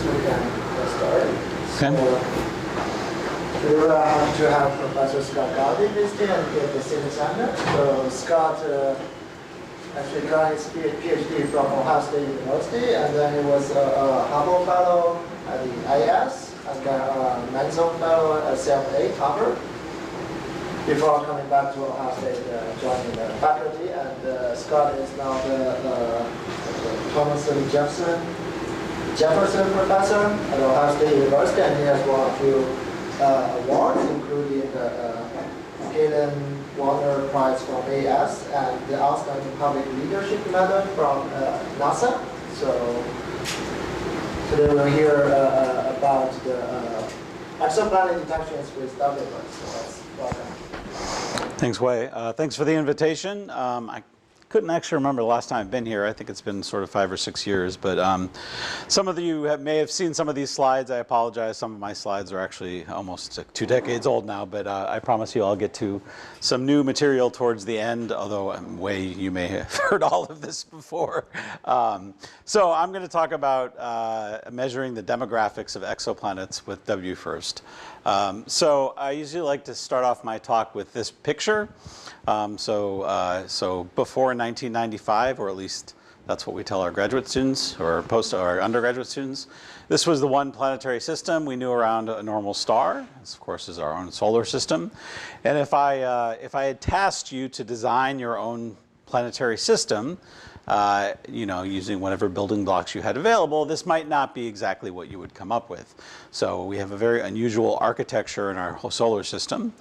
so we can get started. Okay. So we will have to have Professor Scott Gaudi visiting and get the CITA center. So Scott actually got his PhD from Ohio State University, and then he was a Hubble Fellow at the IS, and then a Manson Fellow at CFA Harvard, before coming back to Ohio State, joining the faculty. And Scott is now the Thomas Jefferson Professor at Ohio State University, and he has won a few awards, including the Galen Warner Prize from AS and the Outstanding Public Leadership Medal from NASA. So today we'll hear about the exoplanet detections with WFIRST. So welcome. Thanks, Wei. Thanks for the invitation. I couldn't actually remember the last time I've been here. I think it's been sort of 5 or 6 years, but some of you may have seen some of these slides. I apologize. Some of my slides are actually almost 2 decades old now, but I promise you I'll get to some new material towards the end, although Wei, you may have heard all of this before. So I'm going to talk about measuring the demographics of exoplanets with WFIRST. So I usually like to start off my talk with this picture. So before 1995, or at least that's what we tell our graduate students or our undergraduate students, this was the one planetary system we knew around a normal star. This, of course, is our own solar system. And if I had tasked you to design your own planetary system, using whatever building blocks you had available, this might not be exactly what you would come up with. So we have a very unusual architecture in our whole solar system.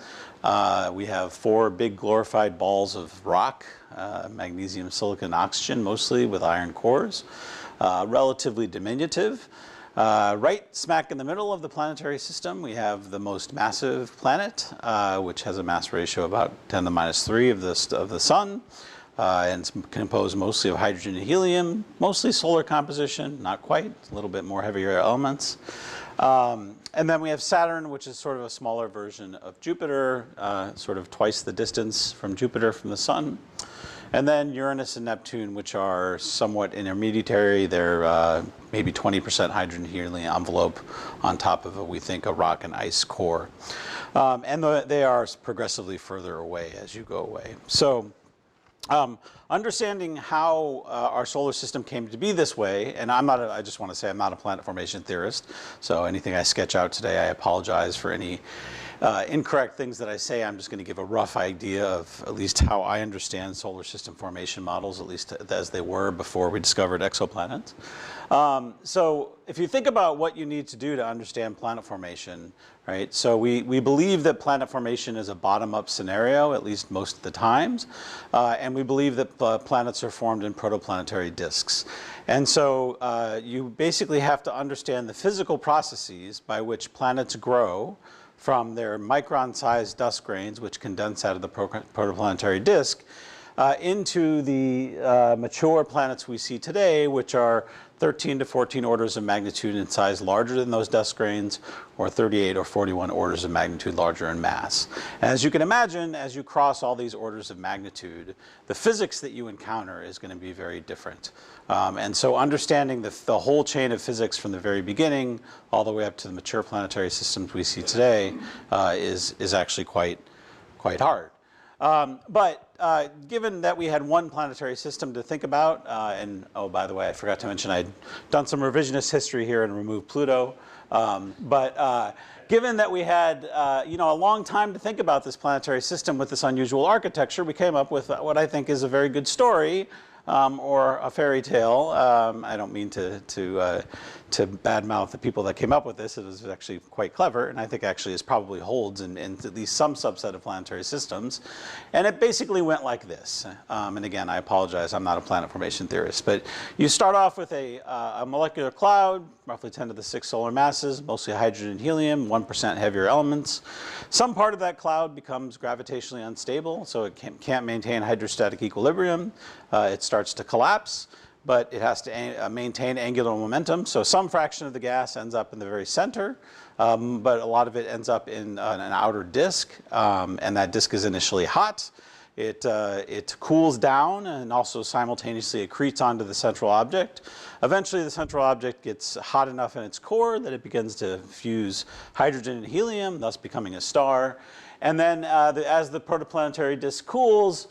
We have 4 big glorified balls of rock, magnesium, silicon, oxygen, mostly with iron cores, relatively diminutive. Right smack in the middle of the planetary system, we have the most massive planet, which has a mass ratio about 10 to the minus 3 of the sun. And it's composed mostly of hydrogen and helium, mostly solar composition, not quite, a little bit more heavier elements. And then we have Saturn, which is sort of a smaller version of Jupiter, sort of twice the distance from Jupiter from the sun. And then Uranus and Neptune, which are somewhat intermediary. They're maybe 20% hydrogen helium envelope on top of, we think, a rock and ice core. And they are progressively further away as you go away. So understanding how our solar system came to be this way, and I just want to say I'm not a planet formation theorist, so anything I sketch out today, I apologize for any incorrect things that I say. I'm just going to give a rough idea of at least how I understand solar system formation models, at least as they were before we discovered exoplanets. So if you think about what you need to do to understand planet formation, right? So we believe that planet formation is a bottom-up scenario, at least most of the times. And we believe that planets are formed in protoplanetary disks. And so you basically have to understand the physical processes by which planets grow from their micron-sized dust grains, which condense out of the protoplanetary disk, into the mature planets we see today, which are 13 to 14 orders of magnitude in size larger than those dust grains, or 38 or 41 orders of magnitude larger in mass. And as you can imagine, as you cross all these orders of magnitude, the physics that you encounter is going to be very different. And so understanding the whole chain of physics from the very beginning all the way up to the mature planetary systems we see today is actually quite hard. But given that we had one planetary system to think about, and oh, by the way, I forgot to mention I'd done some revisionist history here and removed Pluto. Given that we had a long time to think about this planetary system with this unusual architecture, we came up with what I think is a very good story, or a fairy tale. I don't mean to badmouth the people that came up with this. It was actually quite clever, and I think actually it probably holds in at least some subset of planetary systems. And it basically went like this. And again, I apologize, I'm not a planet formation theorist, but you start off with a molecular cloud, roughly 10 to the 6 solar masses, mostly hydrogen and helium, 1% heavier elements. Some part of that cloud becomes gravitationally unstable, so it can't maintain hydrostatic equilibrium. It starts to collapse, but it has to maintain angular momentum. So some fraction of the gas ends up in the very center, but a lot of it ends up in an outer disk, and that disk is initially hot. It cools down and also simultaneously accretes onto the central object. Eventually, the central object gets hot enough in its core that it begins to fuse hydrogen and helium, thus becoming a star. And then as the protoplanetary disk cools,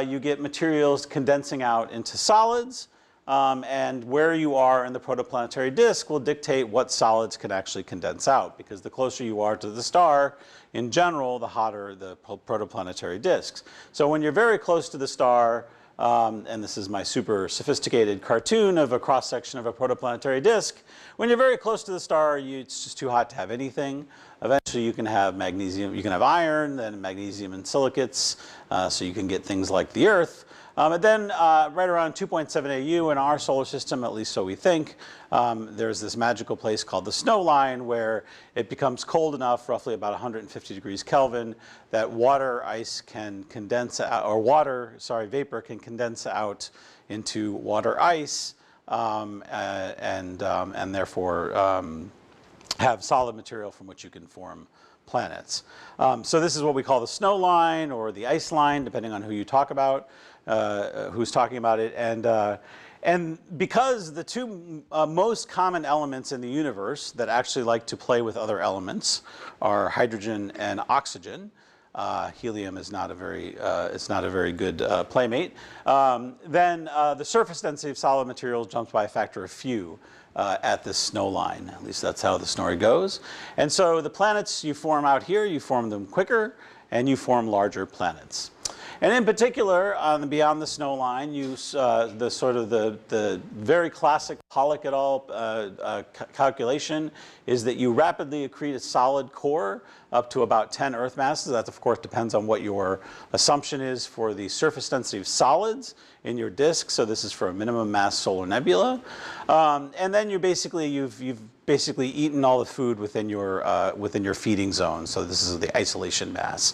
you get materials condensing out into solids. And where you are in the protoplanetary disk will dictate what solids can actually condense out, because the closer you are to the star, in general, the hotter the protoplanetary disks. So when you're very close to the star, and this is my super sophisticated cartoon of a cross-section of a protoplanetary disk, when you're very close to the star, it's just too hot to have anything. Eventually you can have magnesium, you can have iron, then magnesium and silicates, so you can get things like the Earth. And then right around 2.7 AU in our solar system, at least so we think, there's this magical place called the snow line where it becomes cold enough, roughly about 150 degrees Kelvin, that water ice can condense out, or vapor can condense out into water ice, and therefore have solid material from which you can form planets. So this is what we call the snow line or the ice line, depending on who you talk about, who's talking about it. And because the two most common elements in the universe that actually like to play with other elements are hydrogen and oxygen, helium is not a very good playmate, then the surface density of solid materials jumps by a factor of few at this snow line. At least that's how the story goes. And so the planets you form out here, you form them quicker, and you form larger planets. And in particular, beyond the snow line, the very classic Pollock et al. Calculation is that you rapidly accrete a solid core up to about 10 Earth masses. That, of course, depends on what your assumption is for the surface density of solids in your disk. So this is for a minimum mass solar nebula. And then you've basically eaten all the food within your feeding zone. So this is the isolation mass.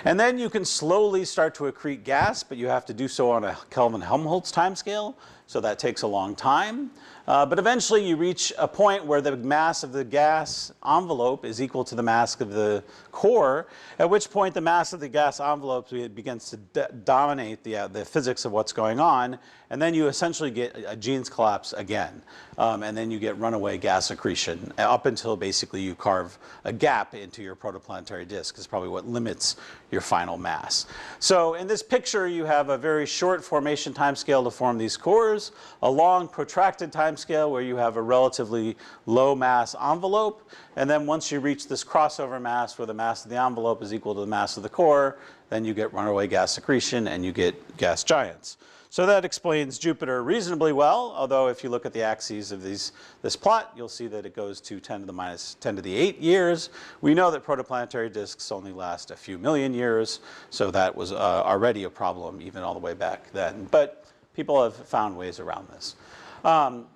And then you can slowly start to accrete gas, but you have to do so on a Kelvin-Helmholtz timescale. So that takes a long time. But eventually you reach a point where the mass of the gas envelope is equal to the mass of the core, at which point the mass of the gas envelope begins to dominate the physics of what's going on, and then you essentially get a Jeans collapse again. And then you get runaway gas accretion up until basically you carve a gap into your protoplanetary disk, is probably what limits your final mass. So in this picture you have a very short formation timescale to form these cores, a long protracted timescale where you have a relatively low mass envelope, and then once you reach this crossover mass where the mass of the envelope is equal to the mass of the core, then you get runaway gas accretion and you get gas giants. So that explains Jupiter reasonably well, although if you look at the axes of this plot, you'll see that it goes to 10 to the minus 10 to the 8 years. We know that protoplanetary disks only last a few million years, so that was already a problem even all the way back then. But people have found ways around this.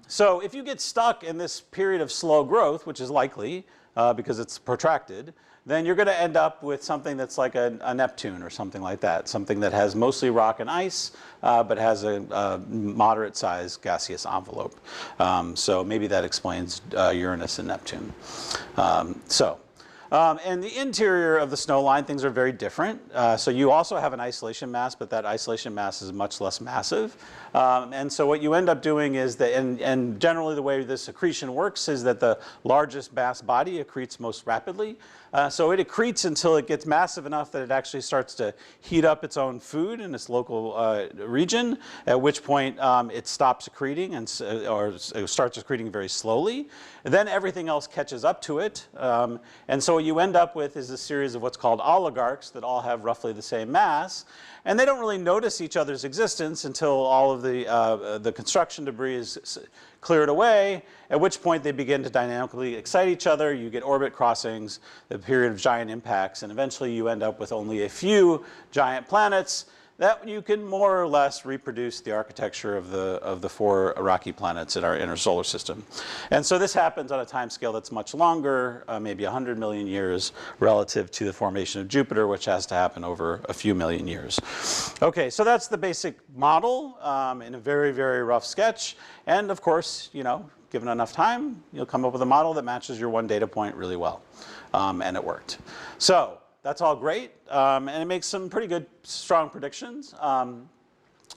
So if you get stuck in this period of slow growth, which is likely because it's protracted, then you're going to end up with something that's like a Neptune or something like that, something that has mostly rock and ice, but has a moderate-sized gaseous envelope. So maybe that explains Uranus and Neptune. In the interior of the snow line, things are very different. So you also have an isolation mass, but that isolation mass is much less massive. And so what you end up doing is that, and generally the way this accretion works is that the largest mass body accretes most rapidly. So it accretes until it gets massive enough that it actually starts to heat up its own food in its local region, at which point it stops accreting or it starts accreting very slowly. And then everything else catches up to it. And so what you end up with is a series of what's called oligarchs that all have roughly the same mass. And they don't really notice each other's existence until all of the construction debris is cleared away, at which point they begin to dynamically excite each other. You get orbit crossings, the period of giant impacts, and eventually you end up with only a few giant planets that you can more or less reproduce the architecture of the 4 rocky planets in our inner solar system. And so this happens on a time scale that's much longer, maybe 100 million years, relative to the formation of Jupiter, which has to happen over a few million years. Okay, so that's the basic model in a very, very rough sketch. And of course, you know, given enough time, you'll come up with a model that matches your one data point really well. And it worked. So that's all great, and it makes some pretty good, strong predictions.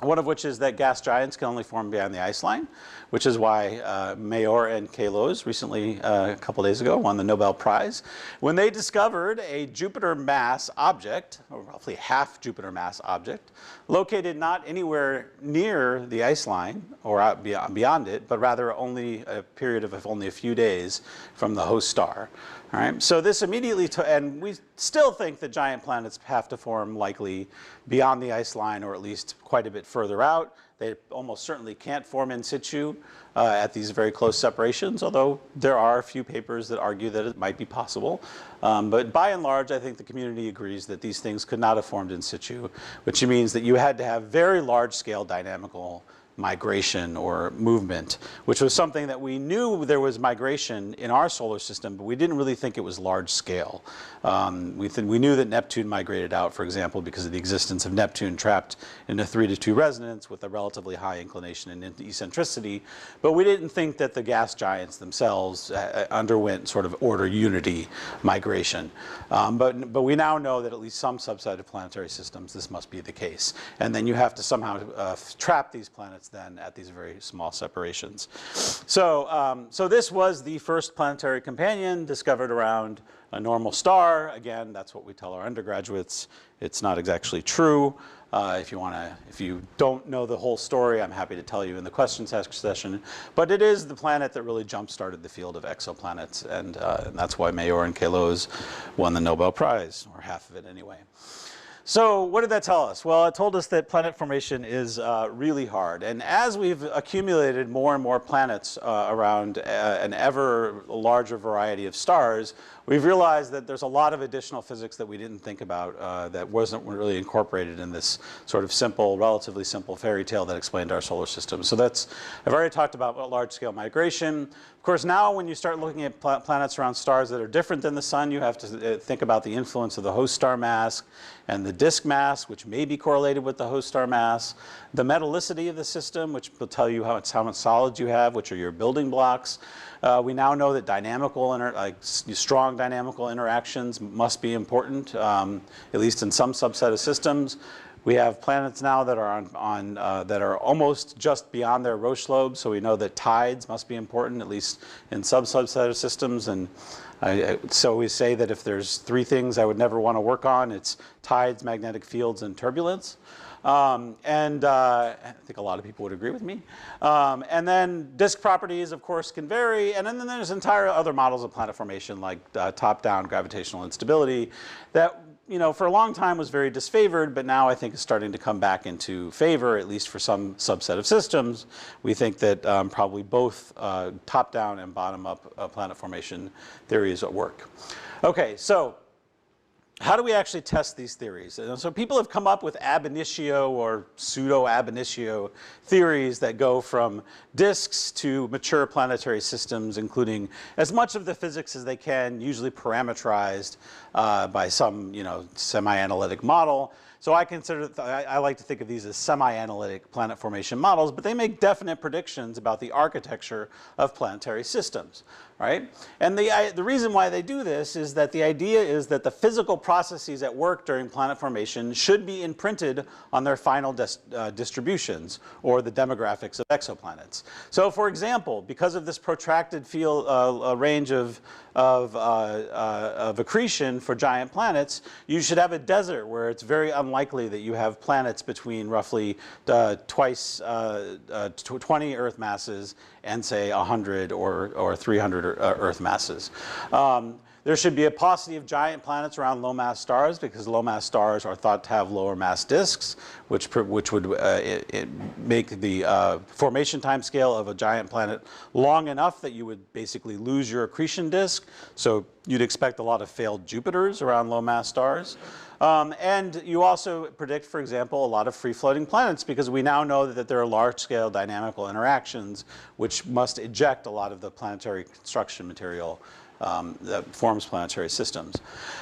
One of which is that gas giants can only form beyond the ice line, which is why Mayor and Kalos recently, a couple days ago, won the Nobel Prize when they discovered a Jupiter mass object, or roughly half Jupiter mass object, located not anywhere near the ice line or out beyond it, but rather only a period of only a few days from the host star. All right, so this immediately, and we still think that giant planets have to form likely beyond the ice line, or at least quite a bit further out. They almost certainly can't form in situ at these very close separations, although there are a few papers that argue that it might be possible. But by and large, I think the community agrees that these things could not have formed in situ, which means that you had to have very large-scale dynamical migration or movement, which was something that we knew there was migration in our solar system, but we didn't really think it was large scale. We knew that Neptune migrated out, for example, because of the existence of Neptune trapped in a 3-2 resonance with a relatively high inclination and eccentricity, but we didn't think that the gas giants themselves underwent sort of order unity migration. But we now know that at least some subset of planetary systems, this must be the case. And then you have to somehow trap these planets then at these very small separations. So this was the first planetary companion discovered around a normal star. Again, that's what we tell our undergraduates. It's not exactly true. If you don't know the whole story, I'm happy to tell you in the questions session. But it is the planet that really jump-started the field of exoplanets, and that's why Mayor and Kalos won the Nobel Prize, or half of it anyway. So what did that tell us? Well, it told us that planet formation is really hard. And as we've accumulated more and more planets around an ever larger variety of stars, we've realized that there's a lot of additional physics that we didn't think about that wasn't really incorporated in this sort of simple, relatively simple fairy tale that explained our solar system. So I've already talked about large-scale migration. Of course, now when you start looking at planets around stars that are different than the sun, you have to think about the influence of the host star mass and the disk mass, which may be correlated with the host star mass, the metallicity of the system, which will tell you how much solids you have, which are your building blocks. We now know that strong dynamical interactions must be important, at least in some subset of systems. We have planets now that are that are almost just beyond their Roche lobe, so we know that tides must be important, at least in some subset of systems. And so we say that if there's 3 things I would never want to work on, it's tides, magnetic fields, and turbulence. I think a lot of people would agree with me. And then disk properties, of course, can vary. And then there's entire other models of planet formation, like top-down gravitational instability, that for a long time was very disfavored, but now I think is starting to come back into favor, at least for some subset of systems. We think that probably both top-down and bottom-up planet formation theories work. Okay, so how do we actually test these theories? So people have come up with ab initio or pseudo-ab initio theories that go from disks to mature planetary systems, including as much of the physics as they can, usually parameterized by some semi-analytic model. So I like to think of these as semi-analytic planet formation models, but they make definite predictions about the architecture of planetary systems, right? And the reason why they do this is that the idea is that the physical processes at work during planet formation should be imprinted on their final distributions, or the demographics of exoplanets. So for example, because of this protracted range of accretion for giant planets, you should have a desert where it's very unlikely that you have planets between roughly twice 20 Earth masses and say 100 or 300 Earth masses. There should be a paucity of giant planets around low-mass stars, because low-mass stars are thought to have lower mass disks, which would make the formation time scale of a giant planet long enough that you would basically lose your accretion disk. So you'd expect a lot of failed Jupiters around low-mass stars. And you also predict, for example, a lot of free-floating planets, because we now know that there are large-scale dynamical interactions which must eject a lot of the planetary construction material that forms planetary systems.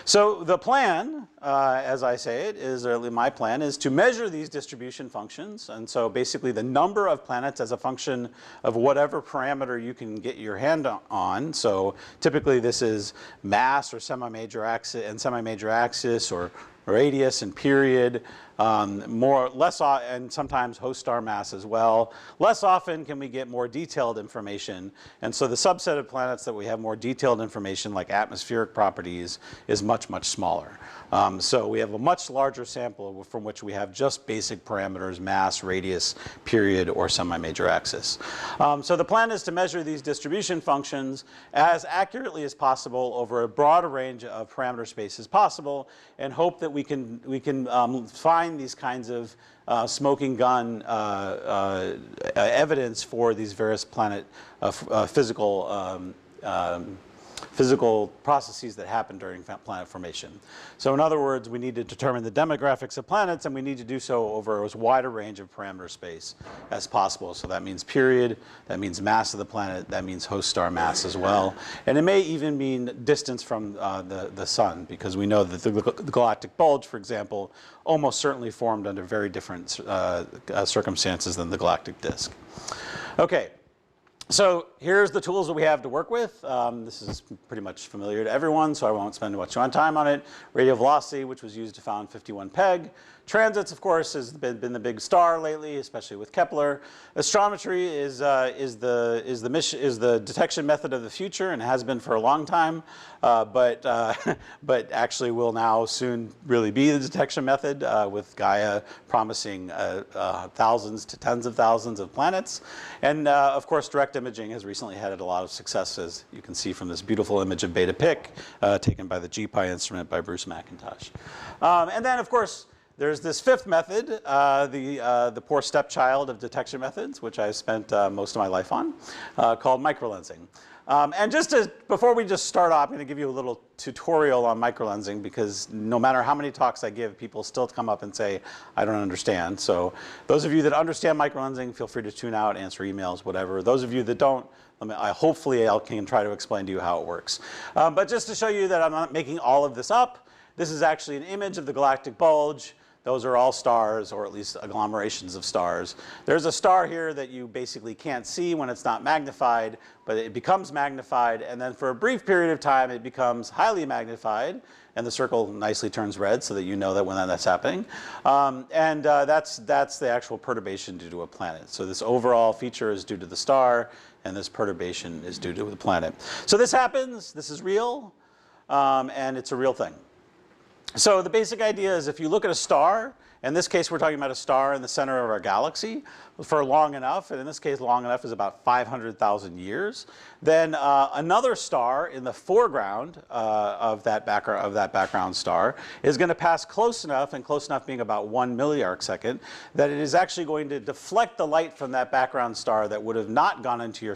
So the plan, as I say it, is, or my plan, is to measure these distribution functions. And so basically the number of planets as a function of whatever parameter you can get your hand on. So typically this is mass or semi-major axis or radius and period, and sometimes host star mass as well. Less often can we get more detailed information, and so the subset of planets that we have more detailed information, like atmospheric properties, is much, much smaller. So we have a much larger sample from which we have just basic parameters: mass, radius, period, or semi-major axis. So the plan is to measure these distribution functions as accurately as possible over a broad range of parameter space as possible, and hope that we can find these kinds of smoking gun evidence for these various planet physical processes that happen during planet formation. So in other words, we need to determine the demographics of planets, and we need to do so over as wide a range of parameter space as possible. So that means period, that means mass of the planet, that means host star mass as well. And it may even mean distance from the sun, because we know that the galactic bulge, for example, almost certainly formed under very different circumstances than the galactic disk. Okay. So here's the tools that we have to work with. This is pretty much familiar to everyone, so I won't spend much time on it. Radial velocity, which was used to found 51 Peg. Transits, of course, has been the big star lately, especially with Kepler. Astrometry is the detection method of the future, and has been for a long time, but actually will now soon really be the detection method, with Gaia promising thousands to tens of thousands of planets. And of course, direct imaging has recently had a lot of success, as you can see from this beautiful image of Beta Pic taken by the GPI instrument by Bruce McIntosh. And then, of course, there's this fifth method, the poor stepchild of detection methods, which I've spent most of my life on, called microlensing. And before we just start off, I'm going to give you a little tutorial on microlensing, because no matter how many talks I give, people still come up and say, I don't understand. So those of you that understand microlensing, feel free to tune out, answer emails, whatever. Those of you that don't, hopefully I can try to explain to you how it works. But just to show you that I'm not making all of this up, this is actually an image of the galactic bulge. Those are all stars, or at least agglomerations of stars. There's a star here that you basically can't see when it's not magnified, but it becomes magnified, and then for a brief period of time it becomes highly magnified, and the circle nicely turns red so that you know that when that's happening. That's the actual perturbation due to a planet. So this overall feature is due to the star, and this perturbation is due to the planet. So this happens, this is real, and it's a real thing. So the basic idea is, if you look at a star, in this case we're talking about a star in the center of our galaxy for long enough, and in this case long enough is about 500,000 years, then another star in the foreground of that background star is going to pass close enough, and close enough being about 1 milliarc second, that it is actually going to deflect the light from that background star that would have not gone into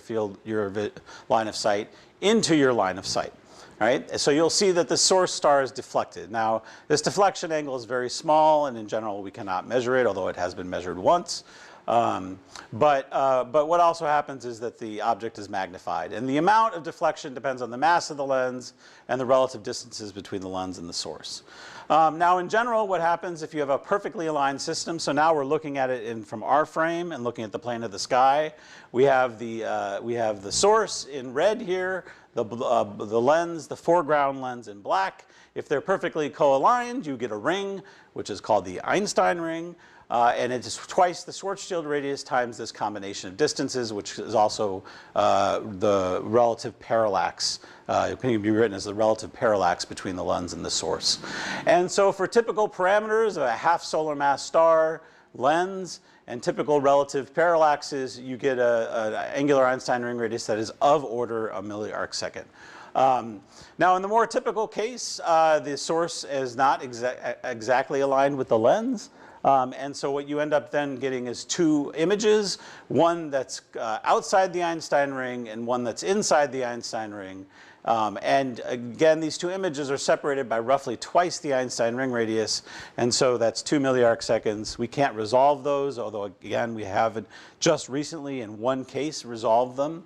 your line of sight into your line of sight. Right? So you'll see that the source star is deflected. Now, this deflection angle is very small, and in general we cannot measure it, although it has been measured once. But what also happens is that the object is magnified, and the amount of deflection depends on the mass of the lens and the relative distances between the lens and the source. Now, in general, what happens if you have a perfectly aligned system? So now we're looking at it from our frame and looking at the plane of the sky. We have the source in red here, the lens, the foreground lens in black. If they're perfectly co-aligned, you get a ring, which is called the Einstein Ring. And it is twice the Schwarzschild radius times this combination of distances, which is also the relative parallax. It can be written as the relative parallax between the lens and the source. And so for typical parameters of a half solar mass star, lens, and typical relative parallaxes, you get an angular Einstein ring radius that is of order a milliarc second. Now, in the more typical case, the source is not exactly aligned with the lens. And so what you end up then getting is two images, one that's outside the Einstein ring and one that's inside the Einstein ring. And again, these two images are separated by roughly twice the Einstein ring radius, and so that's 2 milliarc seconds. We can't resolve those, although again, we have just recently in one case resolved them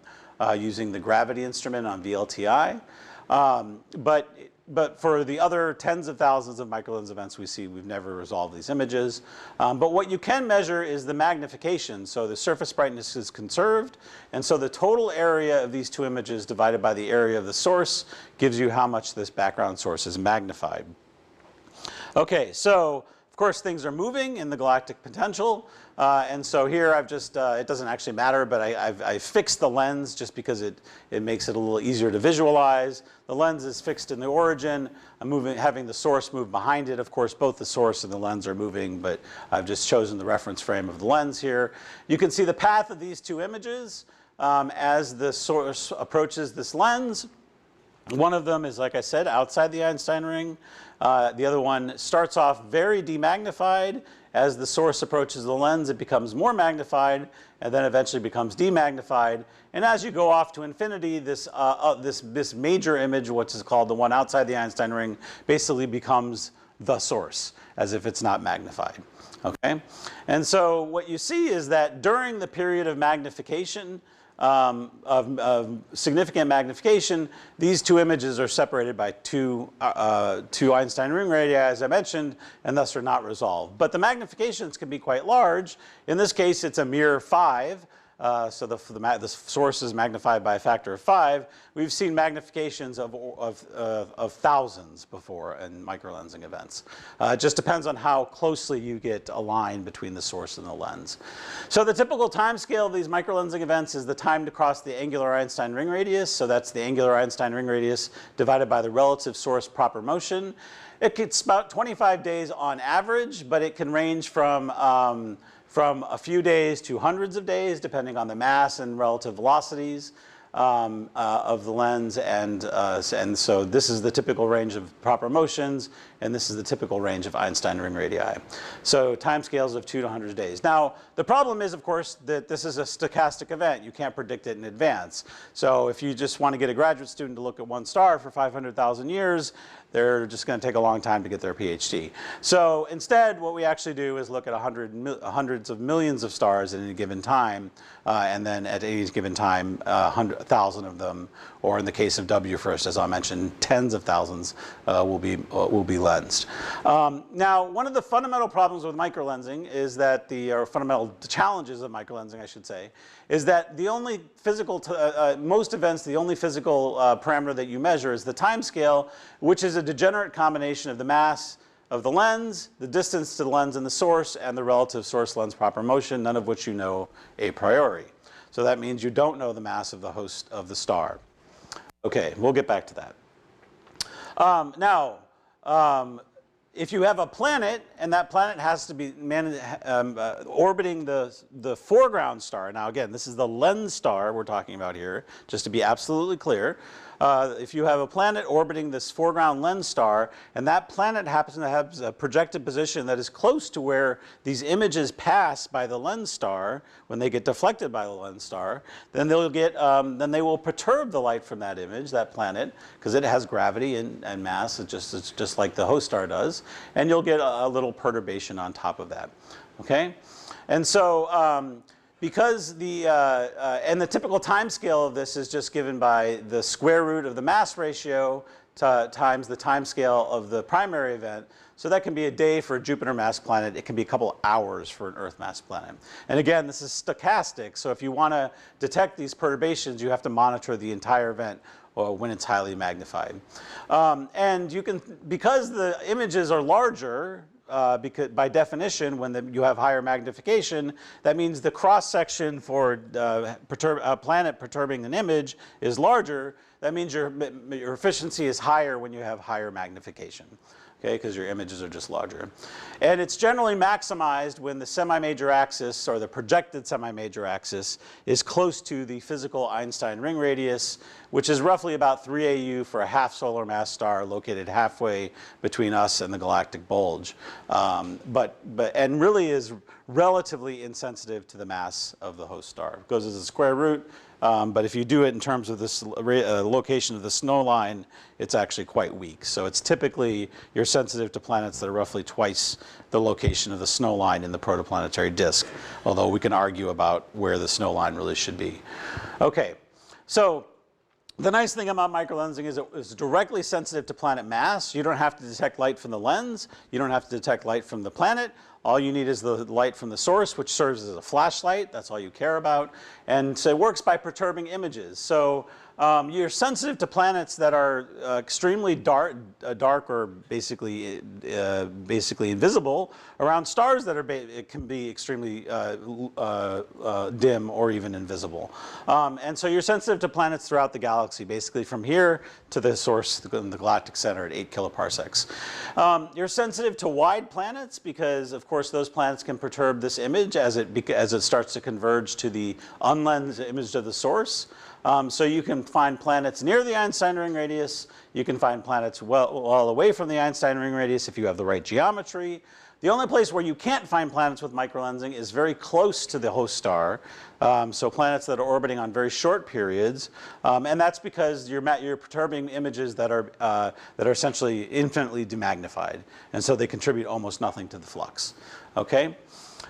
using the gravity instrument on VLTI. But for the other tens of thousands of microlens events we see, we've never resolved these images. But what you can measure is the magnification. So the surface brightness is conserved. And so the total area of these two images divided by the area of the source gives you how much this background source is magnified. Okay, so of course things are moving in the galactic potential. And so here I've just, it doesn't actually matter, but I've fixed the lens just because it makes it a little easier to visualize. The lens is fixed in the origin. I'm having the source move behind it. Of course, both the source and the lens are moving, but I've just chosen the reference frame of the lens here. You can see the path of these two images as the source approaches this lens. One of them is, like I said, outside the Einstein ring. The other one starts off very demagnified. As the source approaches the lens, it becomes more magnified, and then eventually becomes demagnified. And as you go off to infinity, this major image, which is called the one outside the Einstein ring, basically becomes the source, as if it's not magnified. Okay? And so what you see is that during the period of magnification, of significant magnification, these two images are separated by two Einstein ring radii, as I mentioned, and thus are not resolved. But the magnifications can be quite large. In this case, it's a mere 5. So the source is magnified by a factor of 5. We've seen magnifications of thousands before in microlensing events. It just depends on how closely you get aligned between the source and the lens. So the typical time scale of these microlensing events is the time to cross the angular Einstein ring radius. So that's the angular Einstein ring radius divided by the relative source proper motion. It's about 25 days on average, but it can range from a few days to hundreds of days, depending on the mass and relative velocities of the lens. And so this is the typical range of proper motions, and this is the typical range of Einstein ring radii. So timescales of 2 to 100 days. Now, the problem is, of course, that this is a stochastic event. You can't predict it in advance. So if you just want to get a graduate student to look at one star for 500,000 years, they're just going to take a long time to get their PhD. So instead, what we actually do is look at hundreds of millions of stars at any given time, and then at any given time, 100,000 of them, or in the case of WFIRST, as I mentioned, tens of thousands will be lensed. Now, one of the fundamental problems with microlensing is that or fundamental challenges of microlensing, I should say, is that the only physical, most events, the only physical parameter that you measure is the time scale, which is a degenerate combination of the mass of the lens, the distance to the lens and the source, and the relative source-lens proper motion, none of which you know a priori. So that means you don't know the mass of the host of the star. Okay, we'll get back to that. If you have a planet, and that planet has to be orbiting the foreground star. Now again, this is the lens star we're talking about here, just to be absolutely clear. If you have a planet orbiting this foreground lens star, and that planet happens to have a projected position that is close to where these images pass by the lens star, when they get deflected by the lens star, then then they will perturb the light from that image, that planet, because it has gravity and mass. It's just like the host star does, and you'll get a little perturbation on top of that. Okay, and so. Because and the typical time scale of this is just given by the square root of the mass ratio times the time scale of the primary event. So that can be a day for a Jupiter mass planet. It can be a couple hours for an Earth mass planet. And again, this is stochastic. So if you want to detect these perturbations, you have to monitor the entire event when it's highly magnified. And you can, because the images are larger, because by definition, when you have higher magnification, that means the cross-section for a planet perturbing an image is larger. That means your efficiency is higher when you have higher magnification, okay, because your images are just larger. And it's generally maximized when the semi-major axis, or the projected semi-major axis, is close to the physical Einstein ring radius, which is roughly about 3 AU for a half solar mass star located halfway between us and the galactic bulge, and really is relatively insensitive to the mass of the host star. It goes as a square root, but if you do it in terms of this location of the snow line, it's actually quite weak. So it's typically, you're sensitive to planets that are roughly twice the location of the snow line in the protoplanetary disk, although we can argue about where the snow line really should be. Okay, so The nice thing about microlensing is it's directly sensitive to planet mass. You don't have to detect light from the lens. You don't have to detect light from the planet. All you need is the light from the source, which serves as a flashlight. That's all you care about. And so it works by perturbing images. So you're sensitive to planets that are extremely dark or basically invisible around stars that it can be extremely dim or even invisible. And so you're sensitive to planets throughout the galaxy, basically from here to the source in the galactic center at 8 kiloparsecs. You're sensitive to wide planets because, of course, those planets can perturb this image as it starts to converge to the unlensed image of the source. So you can find planets near the Einstein Ring radius. You can find planets well away from the Einstein Ring radius if you have the right geometry. The only place where you can't find planets with microlensing is very close to the host star. So planets that are orbiting on very short periods. And that's because you're perturbing images that are essentially infinitely demagnified. And so they contribute almost nothing to the flux. Okay?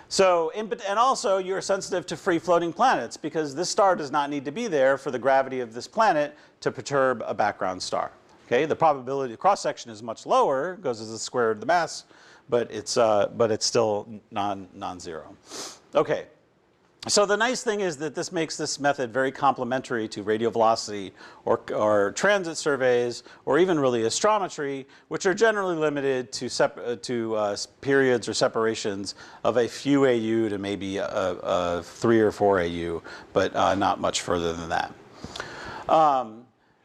So, and also you're sensitive to free-floating planets because this star does not need to be there for the gravity of this planet to perturb a background star. Okay, the probability of cross-section is much lower, goes as the square root of the mass, but it's still non-zero. Okay. So the nice thing is that this makes this method very complementary to radial velocity or transit surveys or even really astrometry, which are generally limited to periods or separations of a few AU to maybe 3 or 4 AU, but not much further than that.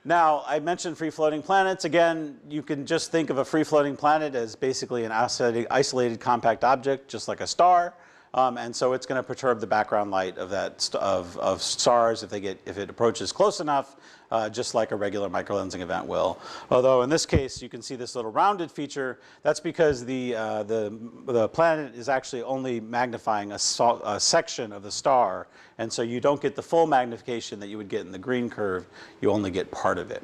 Now, I mentioned free-floating planets. Again, you can just think of a free-floating planet as basically an isolated compact object, just like a star. And so it's going to perturb the background light of stars if it approaches close enough, just like a regular microlensing event will. Although in this case, you can see this little rounded feature. That's because the planet is actually only magnifying a section of the star, and so you don't get the full magnification that you would get in the green curve. You only get part of it.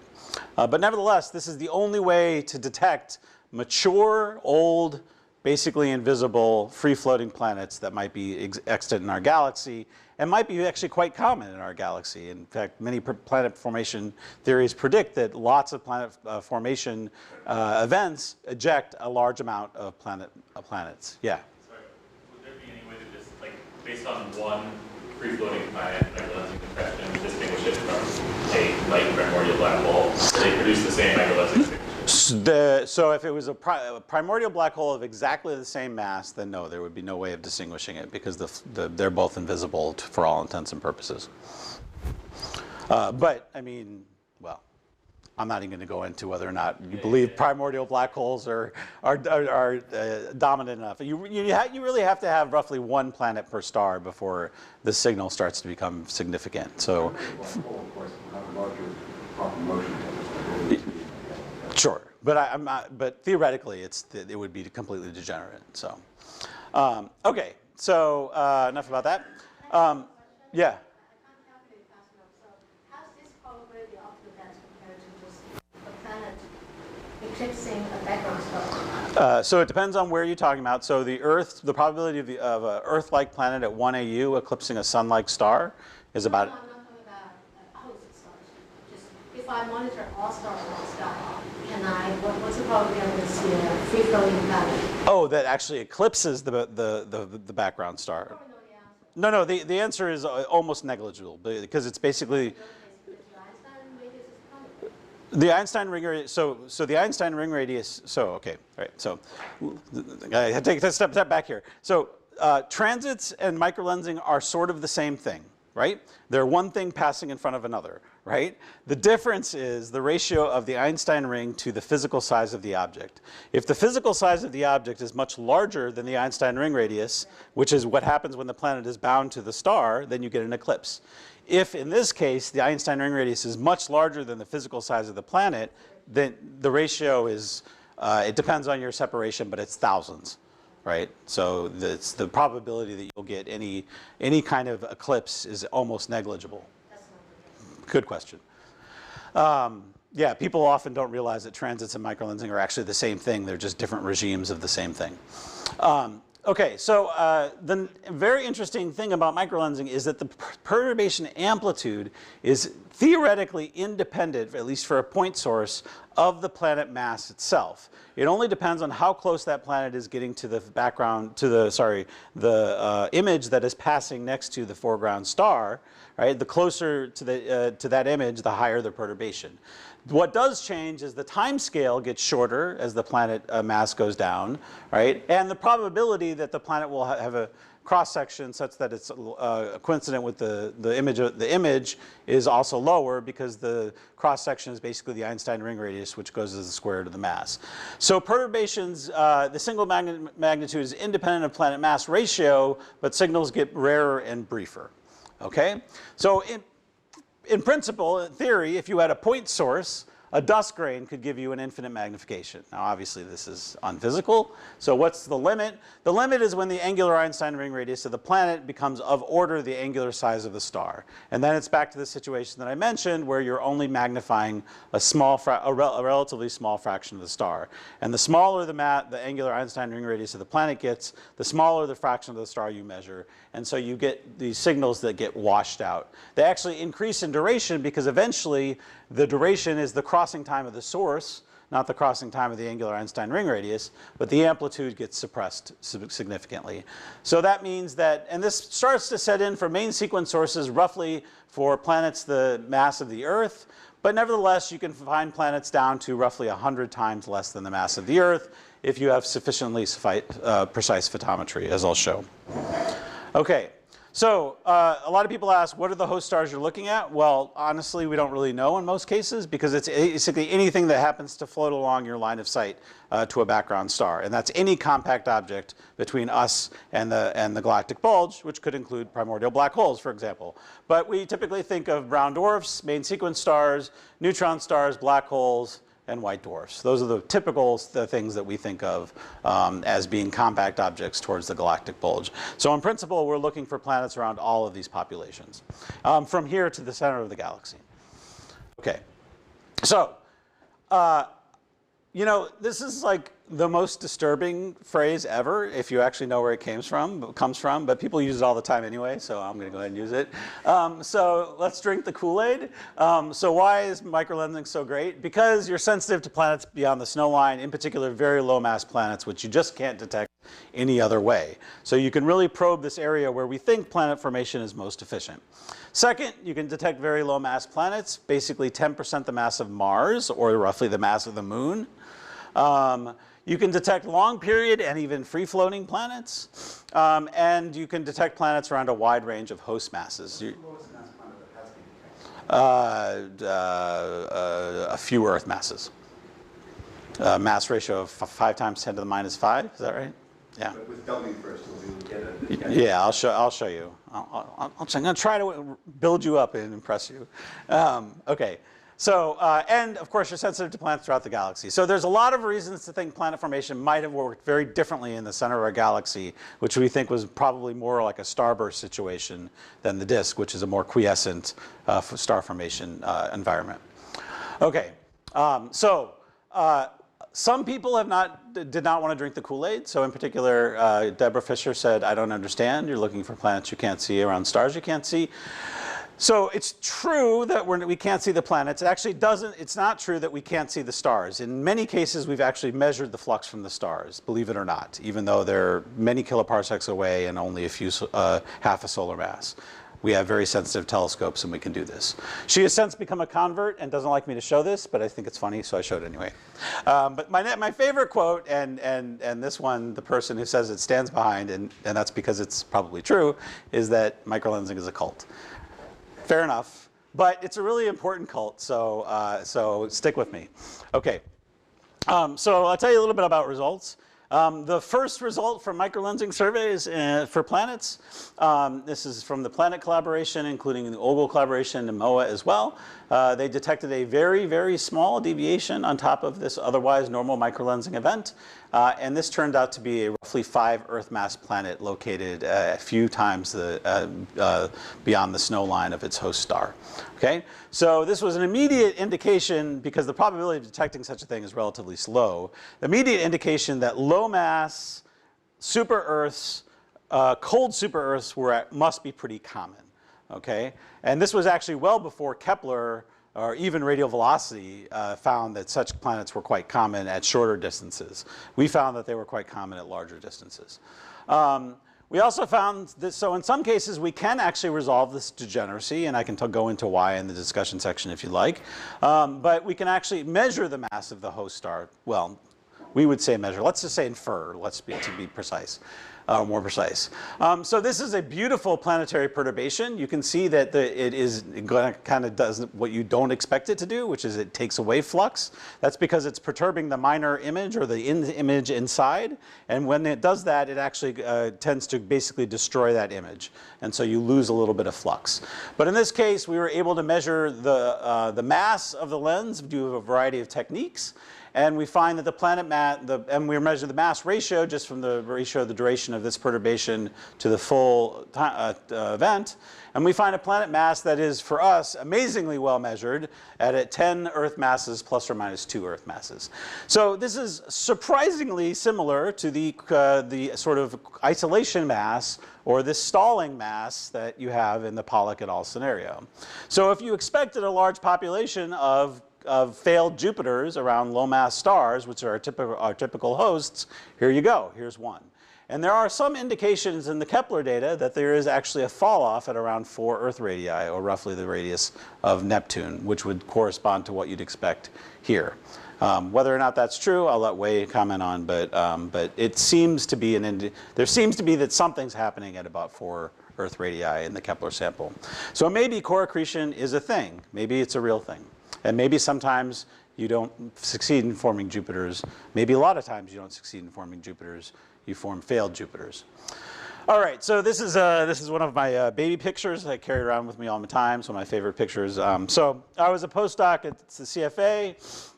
But nevertheless, this is the only way to detect mature, old, basically invisible free-floating planets that might be extant in our galaxy and might be actually quite common in our galaxy. In fact, many planet formation theories predict that lots of planet formation events eject a large amount of planets. Yeah? Sorry, would there be any way to just, like, based on one free-floating planet, microlensing diffraction, distinguish it from a light primordial black hole? They produce the same microlensing signature? So if it was a primordial black hole of exactly the same mass, then no, there would be no way of distinguishing it because they're both invisible for all intents and purposes. But, I mean, well, I'm not even going to go into whether or not you believe primordial black holes are dominant enough. You really have to have roughly one planet per star before the signal starts to become significant. So, sure, but theoretically, it would be completely degenerate. So, okay. So enough about that. Yeah. Eclipsing a background star? So it depends on where you're talking about. So the probability of an Earth-like planet at 1 AU eclipsing a Sun-like star is about. No, I'm not talking about opposite stars. Just if I monitor all stars in the sky, what's the probability I'm going to see a free-floating planet? Oh, that actually eclipses the background star. No. The answer is almost negligible because it's basically. The Einstein Ring radius, so the Einstein Ring radius, so, okay, all right, so I have to take a step back here. So transits and microlensing are sort of the same thing, right? They're one thing passing in front of another, right? The difference is the ratio of the Einstein Ring to the physical size of the object. If the physical size of the object is much larger than the Einstein Ring radius, which is what happens when the planet is bound to the star, then you get an eclipse. If, in this case, the Einstein Ring radius is much larger than the physical size of the planet, then the ratio is, it depends on your separation, but it's thousands, right? So the probability that you'll get any kind of eclipse is almost negligible. Good question. Yeah, people often don't realize that transits and microlensing are actually the same thing. They're just different regimes of the same thing. Okay, so the very interesting thing about microlensing is that the perturbation amplitude is theoretically independent, at least for a point source, of the planet mass itself. It only depends on how close that planet is getting to the background, to the image that is passing next to the foreground star. Right? The closer to that image, the higher the perturbation. What does change is the time scale gets shorter as the planet mass goes down, right? And the probability that the planet will have a cross-section such that it's coincident with the image is also lower, because the cross-section is basically the Einstein Ring radius, which goes as the square root of the mass. So perturbations, the single magnitude is independent of planet mass ratio, but signals get rarer and briefer. Okay? So in principle, in theory, if you had a point source, a dust grain could give you an infinite magnification. Now, obviously, this is unphysical. So what's the limit? The limit is when the angular Einstein ring radius of the planet becomes of order the angular size of the star. And then it's back to the situation that I mentioned, where you're only magnifying a relatively small fraction of the star. And the smaller the angular Einstein ring radius of the planet gets, the smaller the fraction of the star you measure. And so you get these signals that get washed out. They actually increase in duration, because eventually the duration is the crossing time of the source, not the crossing time of the angular Einstein ring radius, but the amplitude gets suppressed significantly. So that means that, and this starts to set in for main sequence sources roughly for planets the mass of the Earth, but nevertheless you can find planets down to roughly 100 times less than the mass of the Earth if you have sufficiently precise photometry, as I'll show. Okay. So a lot of people ask, what are the host stars you're looking at? Well, honestly, we don't really know in most cases, because it's basically anything that happens to float along your line of sight to a background star. And that's any compact object between us and the galactic bulge, which could include primordial black holes, for example. But we typically think of brown dwarfs, main sequence stars, neutron stars, black holes, and white dwarfs. Those are the typical things that we think of as being compact objects towards the galactic bulge. So in principle, we're looking for planets around all of these populations, from here to the center of the galaxy. Okay, so you know, this is like the most disturbing phrase ever, if you actually know where it comes from, but people use it all the time anyway, so I'm going to go ahead and use it. So let's drink the Kool-Aid. So why is microlensing so great? Because you're sensitive to planets beyond the snow line, in particular very low mass planets, which you just can't detect any other way. So you can really probe this area where we think planet formation is most efficient. Second, you can detect very low mass planets, basically 10% the mass of Mars, or roughly the mass of the Moon. You can detect long period and even free-floating planets, and you can detect planets around a wide range of host masses. A few Earth masses. Mass ratio of 5 times 10 to the minus 5. Is that right? Yeah. But with WFIRST, we'll get a... Yeah, I'll show you. I'm going to try to build you up and impress you. Okay. So, and of course, you're sensitive to planets throughout the galaxy. So there's a lot of reasons to think planet formation might have worked very differently in the center of our galaxy, which we think was probably more like a starburst situation than the disk, which is a more quiescent star formation environment. Okay, some people did not want to drink the Kool-Aid. So in particular, Deborah Fisher said, I don't understand. You're looking for planets you can't see around stars you can't see. So it's true that we can't see the planets. It actually it's not true that we can't see the stars. In many cases, we've actually measured the flux from the stars, believe it or not, even though they're many kiloparsecs away and only half a solar mass. We have very sensitive telescopes, and we can do this. She has since become a convert and doesn't like me to show this, but I think it's funny, so I showed it anyway. But my favorite quote, and this one, the person who says it stands behind, and that's because it's probably true, is that microlensing is a cult. Fair enough, but it's a really important cult, so stick with me. Okay, so I'll tell you a little bit about results. The first result from microlensing surveys for planets, this is from the Planet collaboration, including the OGLE collaboration and MOA as well. They detected a very, very small deviation on top of this otherwise normal microlensing event. And this turned out to be a roughly 5 Earth mass planet located a few times beyond the snow line of its host star. Okay? So this was an immediate indication, because the probability of detecting such a thing is relatively slow, the immediate indication that low mass super Earths, cold super Earths must be pretty common, okay? And this was actually well before Kepler or even radial velocity found that such planets were quite common at shorter distances. We found that they were quite common at larger distances. We also found that, so in some cases we can actually resolve this degeneracy, and I can go into why in the discussion section if you like. But we can actually measure the mass of the host star. Well, we would say measure. Let's just say infer, to be precise. More precise. So this is a beautiful planetary perturbation. You can see that it is kind of does what you don't expect it to do, which is it takes away flux. That's because it's perturbing the minor image or the image inside. And when it does that, it actually tends to basically destroy that image. And so you lose a little bit of flux. But in this case, we were able to measure the mass of the lens due to a variety of techniques. And we find that the planet and we measure the mass ratio just from the ratio of the duration of this perturbation to the full event. And we find a planet mass that is, for us, amazingly well measured at 10 Earth masses plus or minus 2 Earth masses. So this is surprisingly similar to the sort of isolation mass or this stalling mass that you have in the Pollock et al. Scenario. So if you expected a large population of failed Jupiters around low-mass stars, which are our typical hosts, here you go. Here's one. And there are some indications in the Kepler data that there is actually a fall-off at around 4 Earth radii, or roughly the radius of Neptune, which would correspond to what you'd expect here. Whether or not that's true, I'll let Wei comment on, but it seems to be there seems to be that something's happening at about 4 Earth radii in the Kepler sample. So maybe core accretion is a thing. Maybe it's a real thing. And maybe sometimes you don't succeed in forming Jupiters. Maybe a lot of times you don't succeed in forming Jupiters. You form failed Jupiters. All right, so this is one of my baby pictures I carry around with me all the time. It's one of my favorite pictures. So I was a postdoc at the CFA.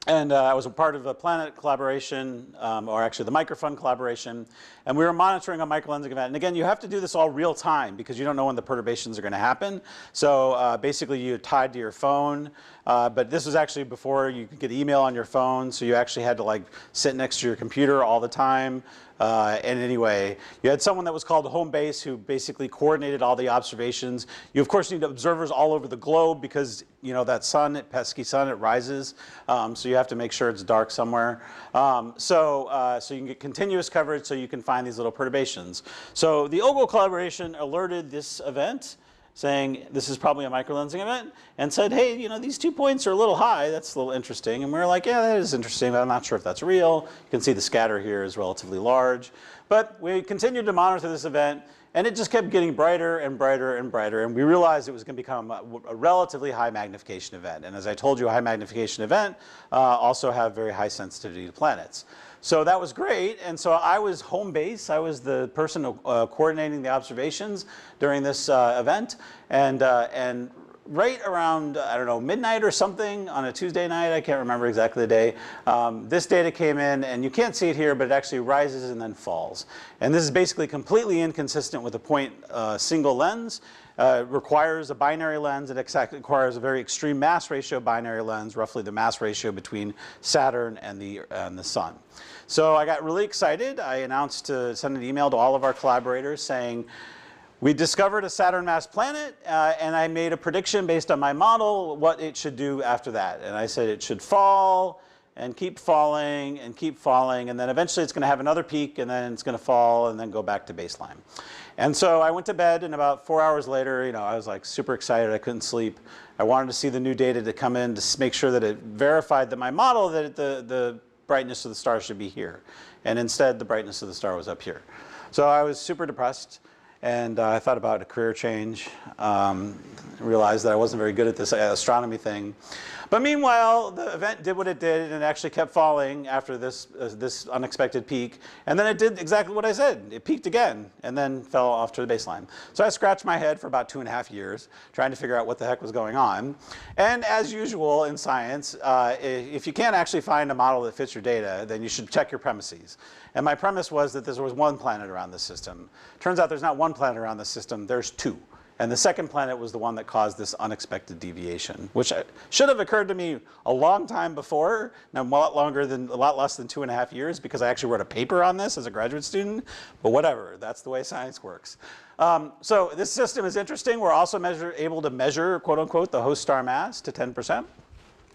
And I was a part of a Planet collaboration, or actually the Microfund collaboration, and we were monitoring a microlensing event. And again, you have to do this all real time because you don't know when the perturbations are going to happen. So basically, you're tied to your phone. But this was actually before you could get email on your phone, so you actually had to like sit next to your computer all the time. And anyway, you had someone that was called home base who basically coordinated all the observations. You of course need observers all over the globe because that sun, that pesky sun, it rises. So you have to make sure it's dark somewhere. So you can get continuous coverage so you can find these little perturbations. So the OGLE collaboration alerted this event, saying this is probably a microlensing event, and said, hey, these 2 points are a little high. That's a little interesting. And we were like, yeah, that is interesting, but I'm not sure if that's real. You can see the scatter here is relatively large. But we continued to monitor this event, and it just kept getting brighter and brighter and brighter. And we realized it was going to become a relatively high magnification event. And as I told you, a high magnification event also have very high sensitivity to planets. So that was great, and so I was home base. I was the person coordinating the observations during this event, and right around, I don't know, midnight or something on a Tuesday night, I can't remember exactly the day, this data came in, and you can't see it here, but it actually rises and then falls. And this is basically completely inconsistent with a point single lens. It requires a binary lens. It requires a very extreme mass ratio binary lens, roughly the mass ratio between Saturn and the Sun. So I got really excited. I announced to send an email to all of our collaborators saying, we discovered a Saturn-mass planet, and I made a prediction based on my model what it should do after that. And I said it should fall and keep falling and keep falling, and then eventually it's going to have another peak, and then it's going to fall and then go back to baseline. And so I went to bed, and about 4 hours later, I was like super excited. I couldn't sleep. I wanted to see the new data to come in to make sure that it verified that my model that the brightness of the star should be here. And instead, the brightness of the star was up here. So I was super depressed. And I thought about a career change, realized that I wasn't very good at this astronomy thing. But meanwhile, the event did what it did, and it actually kept falling after this unexpected peak. And then it did exactly what I said. It peaked again, and then fell off to the baseline. So I scratched my head for about 2.5 years, trying to figure out what the heck was going on. And as usual in science, if you can't actually find a model that fits your data, then you should check your premises. And my premise was that there was one planet around this system. Turns out there's not one planet around this system, there's 2. And the second planet was the one that caused this unexpected deviation, which should have occurred to me a long time before, now a lot less than 2.5 years, because I actually wrote a paper on this as a graduate student, but whatever, that's the way science works. So this system is interesting. We're also able to measure, quote unquote, the host star mass to 10%.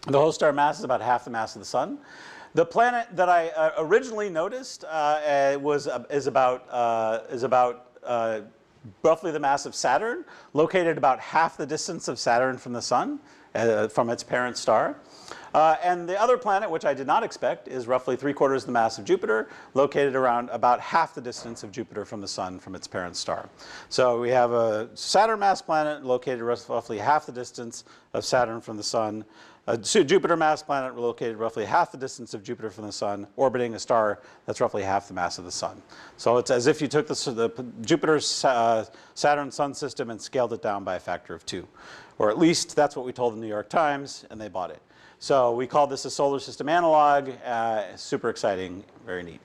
The host star mass is about half the mass of the sun. The planet that I originally noticed is about roughly the mass of Saturn, located about half the distance of Saturn from the sun, from its parent star. And the other planet, which I did not expect, is roughly 3/4 the mass of Jupiter, located around about half the distance of Jupiter from the sun from its parent star. So we have a Saturn mass planet located roughly half the distance of Saturn from the sun, a Jupiter mass planet located roughly half the distance of Jupiter from the sun, orbiting a star that's roughly half the mass of the sun. So it's as if you took the Jupiter, Saturn, Sun system and scaled it down by a factor of 2. Or at least that's what we told the New York Times, and they bought it. So we called this a solar system analog. Super exciting, very neat.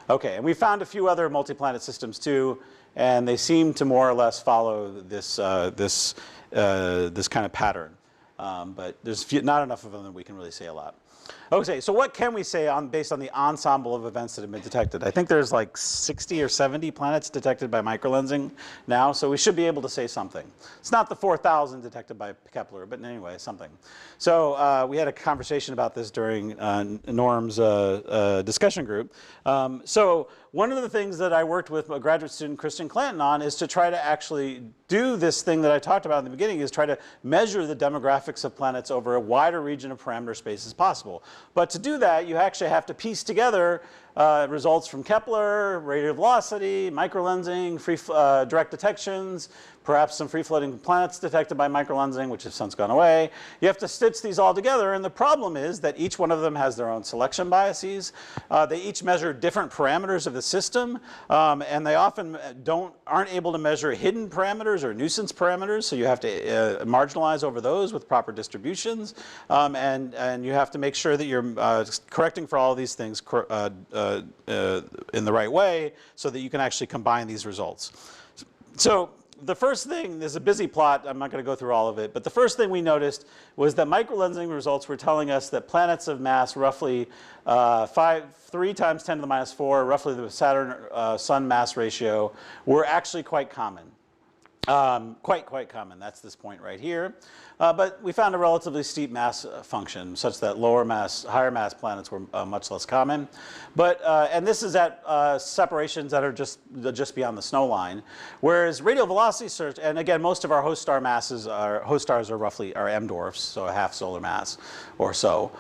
Okay, and we found a few other multi-planet systems too, and they seem to more or less follow this kind of pattern. But there's not enough of them that we can really say a lot. Okay, so what can we say based on the ensemble of events that have been detected? I think there's like 60 or 70 planets detected by microlensing now, so we should be able to say something. It's not the 4,000 detected by Kepler, but anyway, something. So we had a conversation about this during Norm's discussion group. So one of the things that I worked with a graduate student, Christian Clanton, on is to try to actually do this thing that I talked about in the beginning, is try to measure the demographics of planets over a wider region of parameter space as possible. But to do that, you actually have to piece together results from Kepler, radial velocity, microlensing, direct detections, perhaps some free-floating planets detected by microlensing, which have since gone away. You have to stitch these all together, and the problem is that each one of them has their own selection biases. They each measure different parameters of the system, and they often aren't able to measure hidden parameters or nuisance parameters, so you have to marginalize over those with proper distributions, and you have to make sure that you're correcting for all of these things in the right way so that you can actually combine these results. So the first thing, there's a busy plot, I'm not going to go through all of it, but the first thing we noticed was that microlensing results were telling us that planets of mass roughly 3 times 10 to the minus 4, roughly the Saturn-Sun mass ratio, were actually quite common. Quite common, that's this point right here. But we found a relatively steep mass function such that higher mass planets were much less common. But, and this is at separations that are just beyond the snow line. Whereas radial velocity search, and again, most of our host stars are roughly M dwarfs, so a half solar mass or so.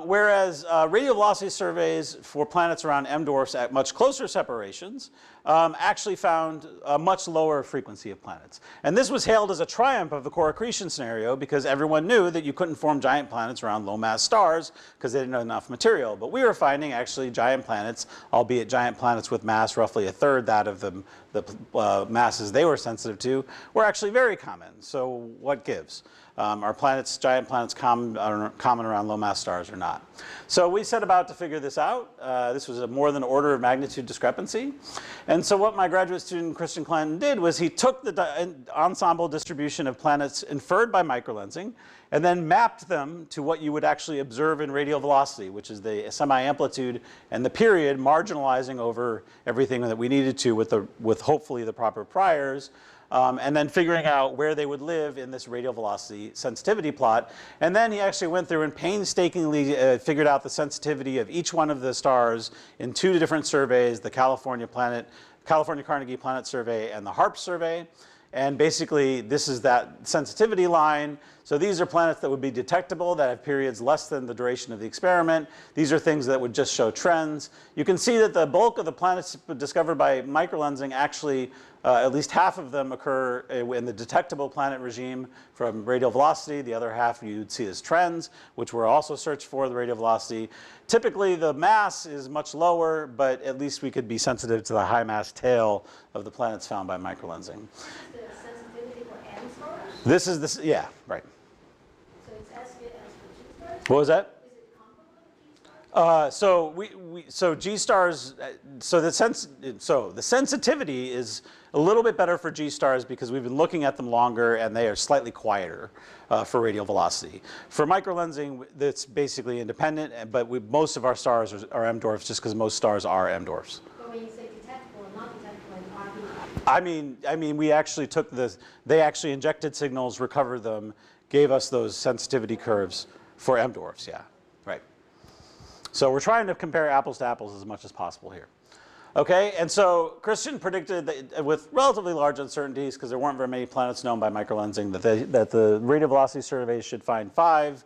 Whereas radial velocity surveys for planets around M dwarfs at much closer separations actually found a much lower frequency of planets. And this was hailed as a triumph of the core accretion scenario because everyone knew that you couldn't form giant planets around low mass stars because they didn't have enough material. But we were finding actually giant planets, albeit giant planets with mass roughly a third that of the masses they were sensitive to, were actually very common. So what gives? Are giant planets common around low mass stars or not? So we set about to figure this out. This was a more than order of magnitude discrepancy. And so what my graduate student Christian Clanton did was he took the ensemble distribution of planets inferred by microlensing and then mapped them to what you would actually observe in radial velocity, which is the semi-amplitude and the period marginalizing over everything that we needed to with hopefully the proper priors. And then figuring out where they would live in this radial velocity sensitivity plot. And then he actually went through and painstakingly figured out the sensitivity of each one of the stars in 2 different surveys, the California Carnegie Planet Survey and the HARP survey. And basically, this is that sensitivity line. So these are planets that would be detectable, that have periods less than the duration of the experiment. These are things that would just show trends. You can see that the bulk of the planets discovered by microlensing actually, at least half of them occur in the detectable planet regime from radial velocity. The other half you'd see as trends, which were also searched for the radial velocity. Typically, the mass is much lower, but at least we could be sensitive to the high mass tail of the planets found by microlensing. The sensitivity for M stars? This is this, yeah, right. So it's as good as for G stars? What was that? Is it comparable to G So G stars. So the sensitivity is a little bit better for G stars because we've been looking at them longer and they are slightly quieter for radial velocity. For microlensing, that's basically independent, but most of our stars are M dwarfs just because most stars are M dwarfs. But when you say detectable and not detectable, I mean, we actually took they actually injected signals, recovered them, gave us those sensitivity curves for M dwarfs. Yeah, right. So we're trying to compare apples to apples as much as possible here. Okay, and so Christian predicted that with relatively large uncertainties, because there weren't very many planets known by microlensing, that the radial velocity survey should find 5,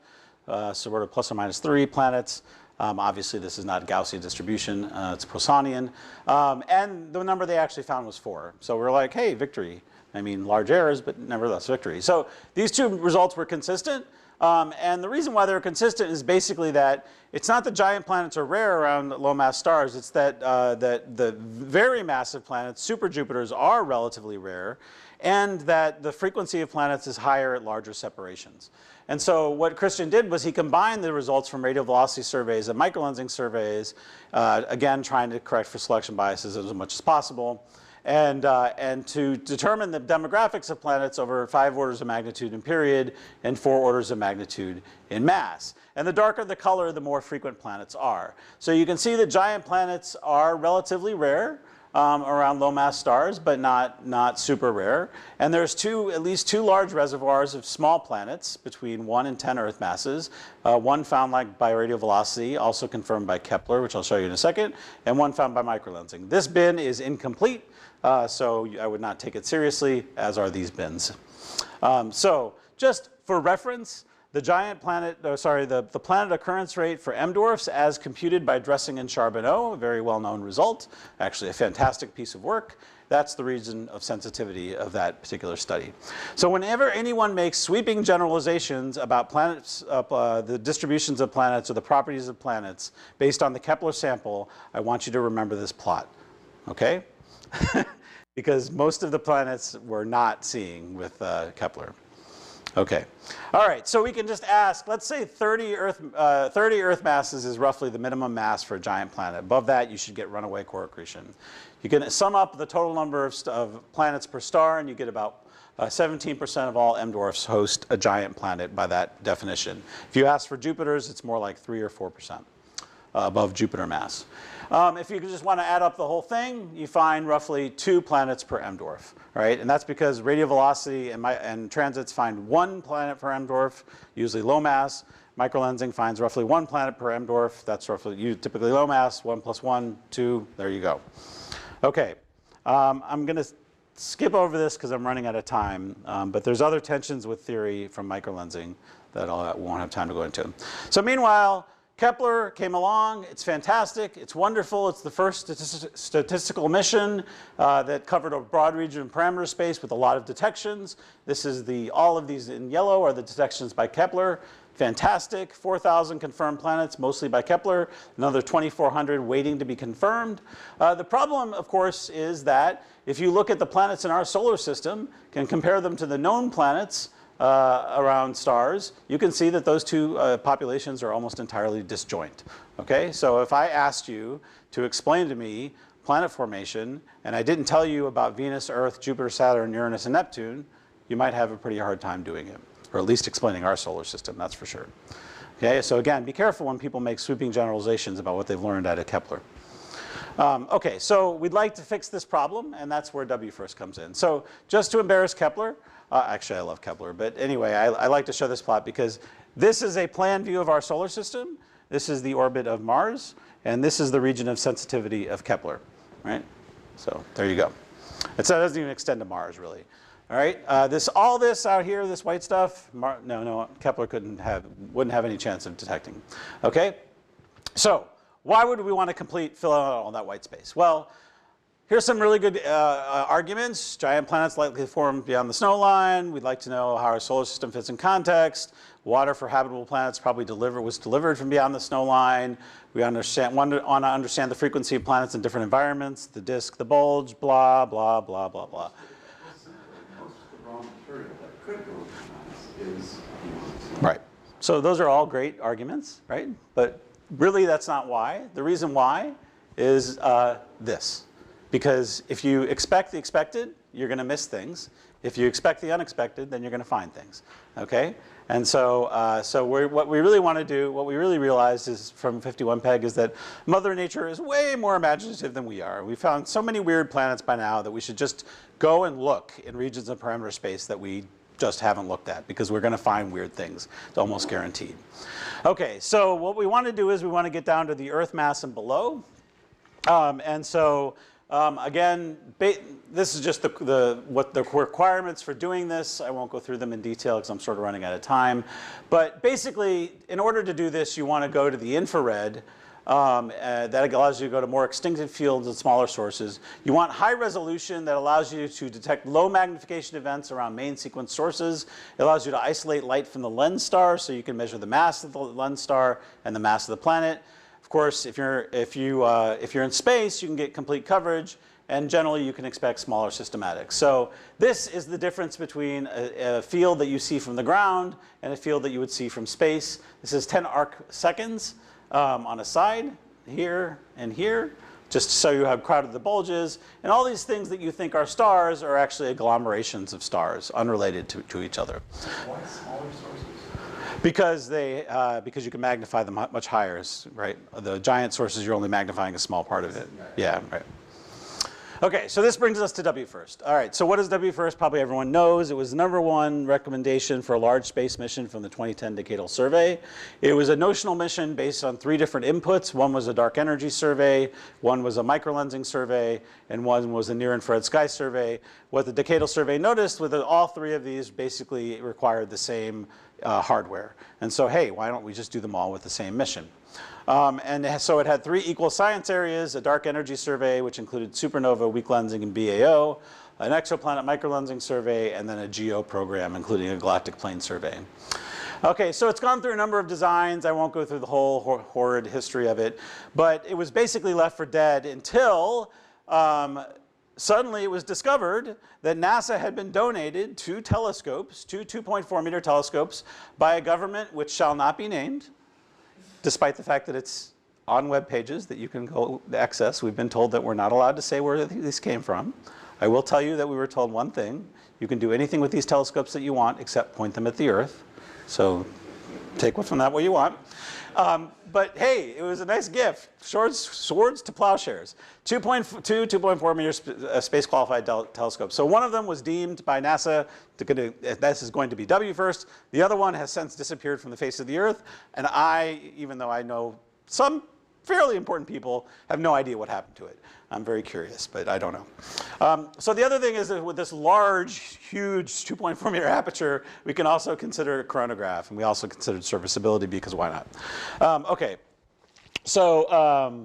sort of plus or minus 3 planets. Obviously, this is not a Gaussian distribution, it's Poissonian. And the number they actually found was 4. So we're like, hey, victory. I mean, large errors, but nevertheless victory. So these two results were consistent. And the reason why they're consistent is basically that it's not that giant planets are rare around low-mass stars. It's that, that the very massive planets, super-Jupiters, are relatively rare, and that the frequency of planets is higher at larger separations. And so what Christian did was he combined the results from radial velocity surveys and microlensing surveys, again, trying to correct for selection biases as much as possible. And to determine the demographics of planets over 5 orders of magnitude in period and 4 orders of magnitude in mass. And the darker the color, the more frequent planets are. So you can see that giant planets are relatively rare around low mass stars, but not super rare. And there's at least two large reservoirs of small planets between 1 and 10 Earth masses. One found by radial velocity, also confirmed by Kepler, which I'll show you in a second, and one found by microlensing. This bin is incomplete. So I would not take it seriously, as are these bins. So just for reference, the the planet occurrence rate for M dwarfs as computed by Dressing and Charbonneau, a very well-known result, actually a fantastic piece of work. That's the region of sensitivity of that particular study. So whenever anyone makes sweeping generalizations about planets, the distributions of planets or the properties of planets based on the Kepler sample, I want you to remember this plot, okay? Because most of the planets we're not seeing with Kepler. Okay. All right, so we can just ask, let's say 30 Earth masses is roughly the minimum mass for a giant planet. Above that, you should get runaway core accretion. You can sum up the total number of planets per star, and you get about 17% of all M dwarfs host a giant planet by that definition. If you ask for Jupiters, it's more like 3 or 4%. Above Jupiter mass. If you just want to add up the whole thing, you find roughly 2 planets per M dwarf, right? And that's because radial velocity and transits find 1 planet per M dwarf, usually low mass. Microlensing finds roughly 1 planet per M dwarf. That's roughly typically low mass. 1 plus 1, 2. There you go. Okay, I'm going to skip over this because I'm running out of time. But there's other tensions with theory from microlensing that I won't have time to go into. So meanwhile, Kepler came along. It's fantastic. It's wonderful. It's the first statistical mission that covered a broad region of parameter space with a lot of detections. This is all of these in yellow are the detections by Kepler. Fantastic. 4,000 confirmed planets, mostly by Kepler. Another 2,400 waiting to be confirmed. The problem, of course, is that if you look at the planets in our solar system and compare them to the known planets around stars, you can see that those two populations are almost entirely disjoint. Okay, so if I asked you to explain to me planet formation, and I didn't tell you about Venus, Earth, Jupiter, Saturn, Uranus, and Neptune, you might have a pretty hard time doing it, or at least explaining our solar system, that's for sure. Okay, so again, be careful when people make sweeping generalizations about what they've learned out of Kepler. Okay, so we'd like to fix this problem, and that's where WFIRST comes in. So just to embarrass Kepler, actually, I love Kepler, but anyway, I like to show this plot because this is a plan view of our solar system. This is the orbit of Mars, and this is the region of sensitivity of Kepler, right? So there you go. It doesn't even extend to Mars, really. All right, all this out here, this white stuff, no, Kepler wouldn't have any chance of detecting. Okay, so why would we want to fill out all that white space? Well, here's some really good arguments. Giant planets likely form beyond the snow line. We'd like to know how our solar system fits in context. Water for habitable planets probably was delivered from beyond the snow line. We want to understand the frequency of planets in different environments, the disk, the bulge, blah, blah, blah, blah, blah. Most of the raw material that could go to planets is right. So those are all great arguments, right? But really, that's not why. The reason why is this. Because if you expect the expected, you're going to miss things. If you expect the unexpected, then you're going to find things. Okay? And so, what we really want to do, what we really realized is from 51 PEG is that Mother Nature is way more imaginative than we are. We found so many weird planets by now that we should just go and look in regions of perimeter space that we just haven't looked at, because we're going to find weird things. It's almost guaranteed. Okay, so what we want to do is we want to get down to the Earth mass and below. Again, this is just what the requirements for doing this. I won't go through them in detail because I'm sort of running out of time. But basically, in order to do this, you want to go to the infrared. That allows you to go to more extinctive fields and smaller sources. You want high resolution that allows you to detect low magnification events around main sequence sources. It allows you to isolate light from the lens star, so you can measure the mass of the lens star and the mass of the planet. Of course, if you're in space, you can get complete coverage, and generally you can expect smaller systematics. So this is the difference between a field that you see from the ground and a field that you would see from space. This is 10 arc seconds on a side, here and here, just to show you how crowded the bulge is. And all these things that you think are stars are actually agglomerations of stars, unrelated to each other. Why smaller sources? Because you can magnify them much higher, right? The giant sources, you're only magnifying a small part of it. Yeah, right. Okay, so this brings us to WFIRST. All right, so what is WFIRST? Probably everyone knows. It was the #1 recommendation for a large space mission from the 2010 Decadal Survey. It was a notional mission based on 3 different inputs. One was a dark energy survey, one was a microlensing survey, and one was a near-infrared sky survey. What the Decadal Survey noticed was that all 3 of these basically required the same hardware. And so, hey, why don't we just do them all with the same mission? So it had 3 equal science areas: a dark energy survey, which included supernova, weak lensing, and BAO, an exoplanet microlensing survey, and then a geo program, including a galactic plane survey. Okay, so it's gone through a number of designs. I won't go through the whole horrid history of it, but it was basically left for dead until suddenly it was discovered that NASA had been donated 2 telescopes, 2 2.4-meter telescopes, by a government which shall not be named, despite the fact that it's on web pages that you can go access. We've been told that we're not allowed to say where these came from. I will tell you that we were told one thing: you can do anything with these telescopes that you want except point them at the Earth. So take from that what you want. But hey, it was a nice gift. Swords to plowshares. 2.4-meter space qualified telescopes. So one of them was deemed by NASA this is going to be WFIRST. The other one has since disappeared from the face of the Earth. And even though I know some fairly important people, have no idea what happened to it. I'm very curious, but I don't know. So the other thing is that with this large, huge 2.4-meter aperture, we can also consider a coronagraph, and we also considered serviceability, because why not? Okay, so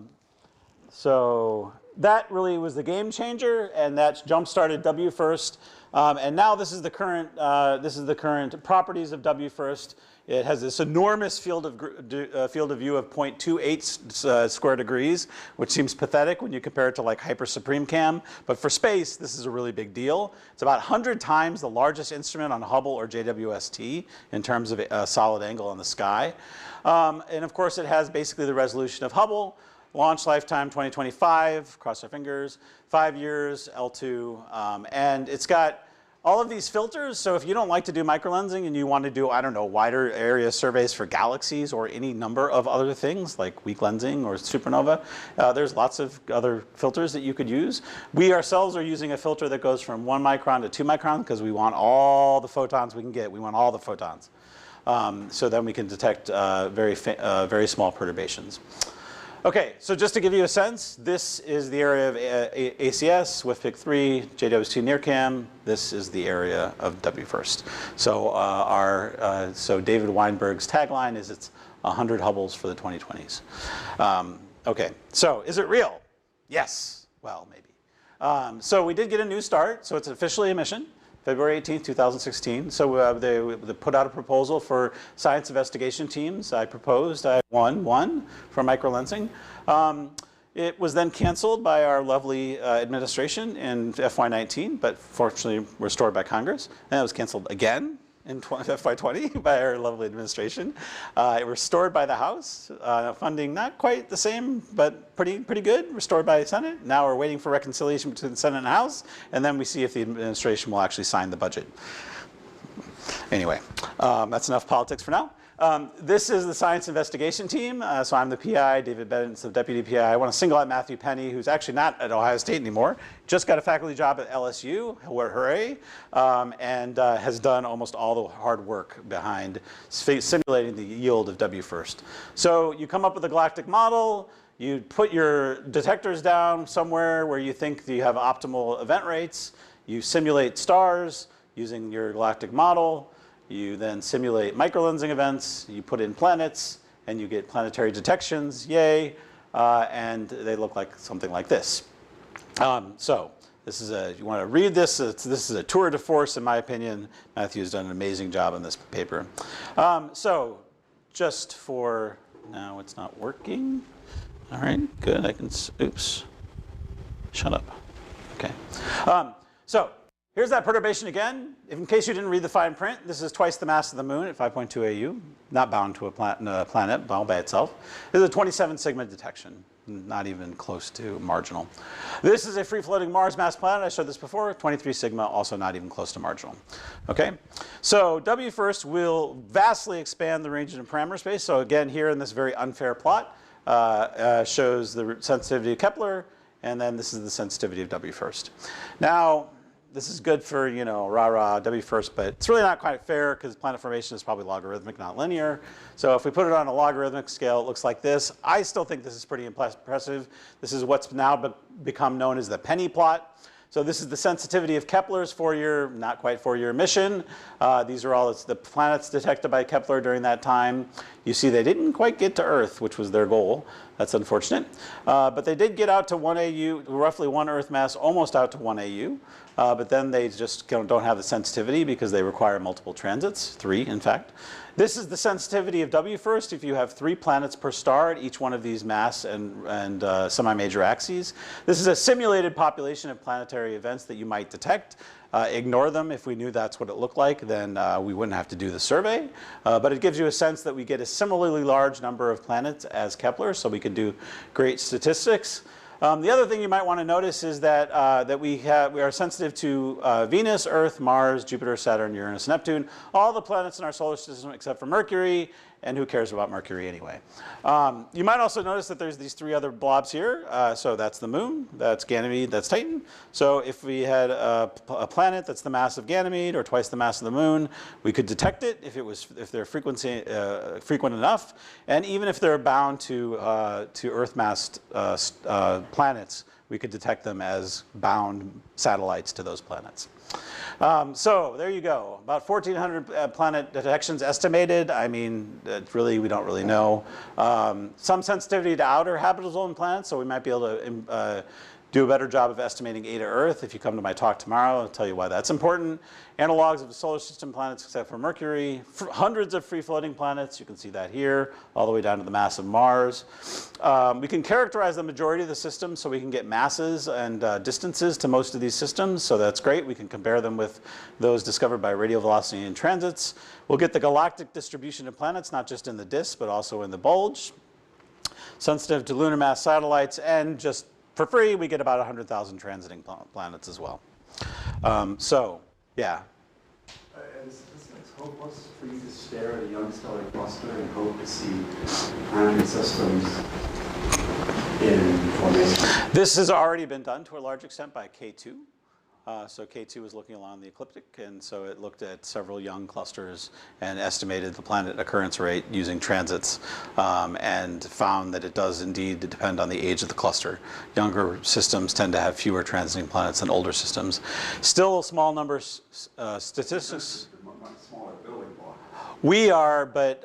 that really was the game changer, and that jump-started WFIRST. And now this is the current properties of WFIRST. It has this enormous field of view of 0.28 square degrees, which seems pathetic when you compare it to like Hyper Supreme Cam. But for space, this is a really big deal. It's about 100 times the largest instrument on Hubble or JWST in terms of a solid angle on the sky. And of course, it has basically the resolution of Hubble. Launch lifetime 2025, cross our fingers, 5 years, L2, and it's got all of these filters. So if you don't like to do microlensing and you want to do, I don't know, wider area surveys for galaxies or any number of other things like weak lensing or supernova, there's lots of other filters that you could use. We ourselves are using a filter that goes from 1 micron to 2 micron because we want all the photons we can get. We want all the photons. So then we can detect very small perturbations. Okay, so just to give you a sense, this is the area of ACS, WFPIC3, JWST NearCam. This is the area of WFIRST. So so David Weinberg's tagline is it's 100 Hubbles for the 2020s. Okay, so is it real? Yes. Well, maybe. So we did get a new start. So it's officially a mission. February 18th, 2016. So they put out a proposal for science investigation teams. I proposed, I won one for microlensing. It was then canceled by our lovely administration in FY19, but fortunately restored by Congress. And it was canceled again in FY20 by our lovely administration. Restored by the House. Funding not quite the same, but pretty good. Restored by the Senate. Now we're waiting for reconciliation between the Senate and the House, and then we see if the administration will actually sign the budget. Anyway, that's enough politics for now. This is the science investigation team. So I'm the PI, David Bennett, the deputy PI. I want to single out Matthew Penny, who's actually not at Ohio State anymore. Just got a faculty job at LSU, hooray, and has done almost all the hard work behind simulating the yield of WFIRST. So you come up with a galactic model. You put your detectors down somewhere where you think you have optimal event rates. You simulate stars using your galactic model. You then simulate microlensing events, you put in planets, and you get planetary detections, yay, and they look like something like this. So this is you want to read this, this is a tour de force in my opinion. Matthew's done an amazing job on this paper. So just for, now it's not working. All right, good, I can, oops, shut up, okay. So here's that perturbation again. In case you didn't read the fine print, this is twice the mass of the moon at 5.2 AU, not bound to a planet all by itself. This is a 27 sigma detection, not even close to marginal. This is a free-floating Mars-mass planet. I showed this before, 23 sigma, also not even close to marginal. Okay, so WFIRST will vastly expand the range of parameter space. So again, here in this very unfair plot, shows the sensitivity of Kepler, and then this is the sensitivity of WFIRST. Now, this is good for, you know, rah-rah, WFIRST, but it's really not quite fair because planet formation is probably logarithmic, not linear. So if we put it on a logarithmic scale, it looks like this. I still think this is pretty impressive. This is what's now become known as the penny plot. So this is the sensitivity of Kepler's 4-year, not quite 4-year mission. These are all the planets detected by Kepler during that time. You see they didn't quite get to Earth, which was their goal. That's unfortunate. But they did get out to 1 AU, roughly 1 Earth mass, almost out to 1 AU. But then they just don't have the sensitivity because they require multiple transits, 3 in fact. This is the sensitivity of WFIRST if you have 3 planets per star at each one of these mass and semi-major axes. This is a simulated population of planetary events that you might detect. Ignore them. If we knew that's what it looked like, then we wouldn't have to do the survey. But it gives you a sense that we get a similarly large number of planets as Kepler, so we can do great statistics. The other thing you might want to notice is that we are sensitive to Venus, Earth, Mars, Jupiter, Saturn, Uranus, Neptune, all the planets in our solar system except for Mercury, and who cares about Mercury anyway. You might also notice that there's these 3 other blobs here. So that's the moon, that's Ganymede, that's Titan. So if we had a planet that's the mass of Ganymede or twice the mass of the moon, we could detect it if they're frequent enough, and even if they're bound to Earth-massed planets, we could detect them as bound satellites to those planets. So there you go, about 1,400 planet detections estimated. I mean, we don't really know. Some sensitivity to outer habitable zone planets, so we might be able to do a better job of estimating A to Earth. If you come to my talk tomorrow, I'll tell you why that's important. Analogs of the solar system planets except for Mercury. Hundreds of free-floating planets. You can see that here, all the way down to the mass of Mars. We can characterize the majority of the systems, so we can get masses and distances to most of these systems. So that's great. We can compare them with those discovered by radial velocity and transits. We'll get the galactic distribution of planets, not just in the disk, but also in the bulge. Sensitive to lunar mass satellites, and just for free, we get about 100,000 transiting planets as well. So, yeah. Is this hopeless for you to stare at a young stellar cluster and hope to see planetary systems in formation? This has already been done to a large extent by K2. So K2 was looking along the ecliptic, and so it looked at several young clusters and estimated the planet occurrence rate using transits, and found that it does indeed depend on the age of the cluster. Younger systems tend to have fewer transiting planets than older systems. Still small numbers statistics. Smaller building block. We are, but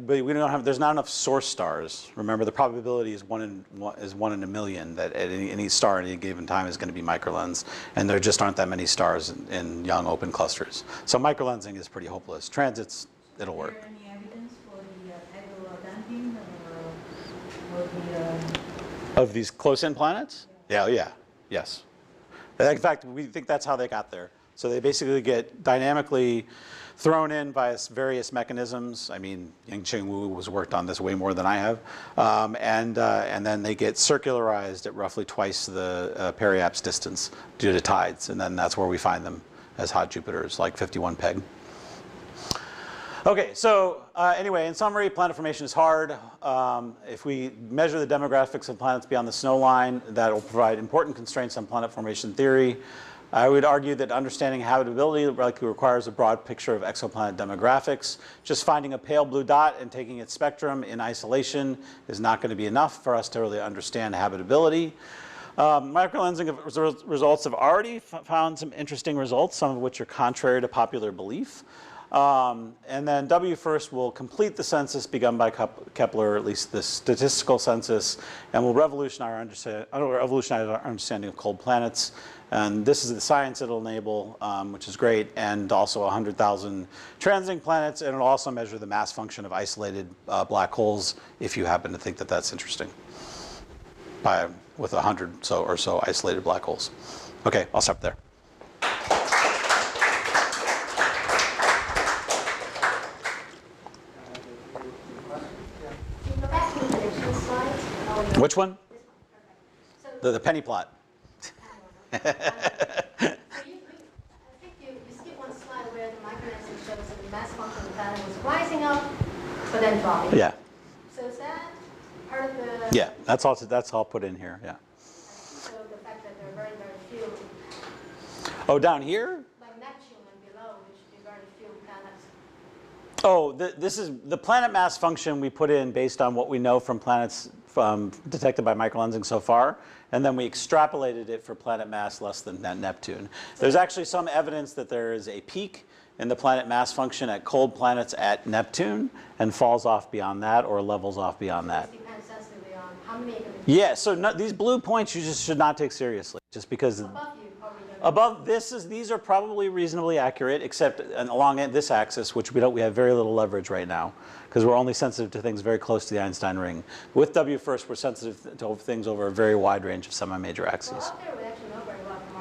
we don't have. There's not enough source stars. Remember, the probability is one in a million that at any star at any given time is going to be microlens, and there just aren't that many stars in young open clusters. So microlensing is pretty hopeless. Transits, it'll work. Is there any evidence for the hydrodamping or the Of these close-in planets? Yeah, yes. In fact, we think that's how they got there. So they basically get dynamically thrown in by various mechanisms. I mean, Yingqing Wu has worked on this way more than I have. And then they get circularized at roughly twice the periapse distance due to tides. And then that's where we find them as hot Jupiters, like 51 Peg. Okay, so anyway, in summary, planet formation is hard. If we measure the demographics of planets beyond the snow line, that will provide important constraints on planet formation theory. I would argue that understanding habitability likely requires a broad picture of exoplanet demographics. Just finding a pale blue dot and taking its spectrum in isolation is not going to be enough for us to really understand habitability. Microlensing results have already found some interesting results, some of which are contrary to popular belief. And then WFIRST will complete the census begun by Kepler, or at least the statistical census, and will revolutionize our understanding of cold planets. And this is the science it'll enable, which is great, and also 100,000 transiting planets, and it'll also measure the mass function of isolated black holes, if you happen to think that that's interesting, with 100 or so isolated black holes. Okay, I'll stop there. Which one? The penny plot. I think you skipped one slide where the microlensing shows that the mass function of the planet was rising up, but then dropping. Yeah. So is that part of the... Yeah, that's all put in here, yeah. So the fact that there are very, very few... Oh, down here? Like Neptune and below, there should be very few planets. Oh, this is the planet mass function we put in based on what we know from planets detected by microlensing so far, and then we extrapolated it for planet mass less than Neptune. There's actually some evidence that there is a peak in the planet mass function at cold planets at Neptune and falls off beyond that or levels off beyond that. It depends sensitively on how many... Yeah, so these blue points you just should not take seriously, just because... Above you, probably don't. Above these are probably reasonably accurate, except along this axis, which we have very little leverage right now, because we're only sensitive to things very close to the Einstein Ring. With WFIRST, we're sensitive to things over a very wide range of semi-major axes. Well, out there we actually know very well from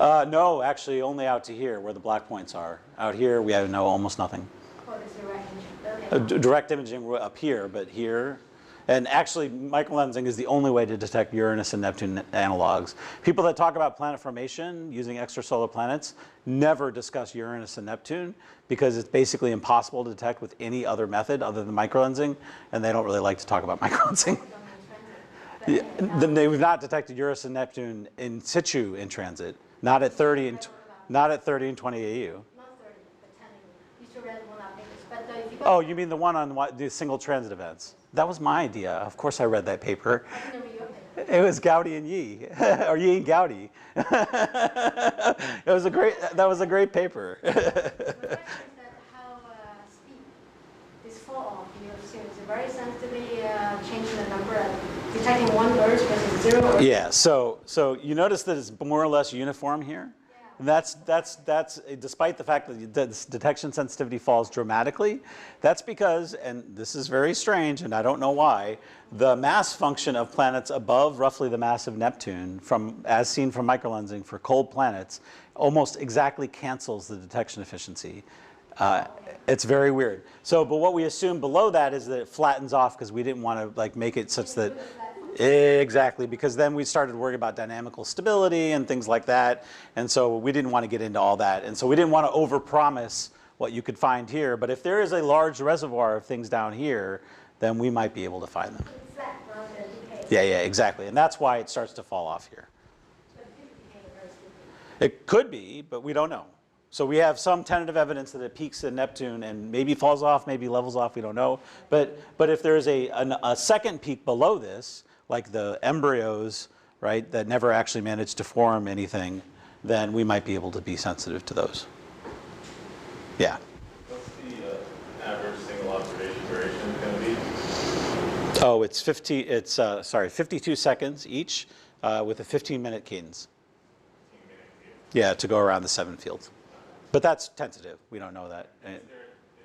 Mars. No, actually, only out to here, where the black points are. Out here, we know almost nothing. Or is direct imaging? Okay. Direct imaging up here, but here. And actually, microlensing is the only way to detect Uranus and Neptune analogs. People that talk about planet formation using extrasolar planets never discuss Uranus and Neptune because it's basically impossible to detect with any other method other than microlensing, and they don't really like to talk about microlensing. Yeah, then we've not detected Uranus and Neptune in situ in transit, not at 30 and 20 AU. Not 30, but 10. You should read one out papers. But if you go... Oh, you mean the one on the single transit events? That was my idea. Of course I read that paper. I can read your paper. It was Gaudi and Yi, or Yi and Gaudi. That was a great paper. The question is that how steep this fall off you assume is it very sensitively changing the number, detecting one burst versus 0? Yeah. So you notice that it's more or less uniform here. And that's despite the fact that the detection sensitivity falls dramatically. That's because, and this is very strange, and I don't know why, the mass function of planets above roughly the mass of Neptune, as seen from microlensing for cold planets, almost exactly cancels the detection efficiency. It's very weird. So, but what we assume below that is that it flattens off because we didn't want to make it such that. Exactly, because then we started worrying about dynamical stability and things like that, and so we didn't want to get into all that, and so we didn't want to overpromise what you could find here. But if there is a large reservoir of things down here, then we might be able to find them. Yeah, exactly, and that's why it starts to fall off here. It could be, but we don't know. So we have some tentative evidence that it peaks in Neptune and maybe falls off, maybe levels off, we don't know. But if there's a second peak below this, like the embryos, right, that never actually managed to form anything, then we might be able to be sensitive to those. Yeah. What's the average single observation duration going to be? Oh, it's 52 seconds each with a 15-minute cadence. 15-minute cadence. Yeah, to go around the 7 fields. But that's tentative. We don't know that. Is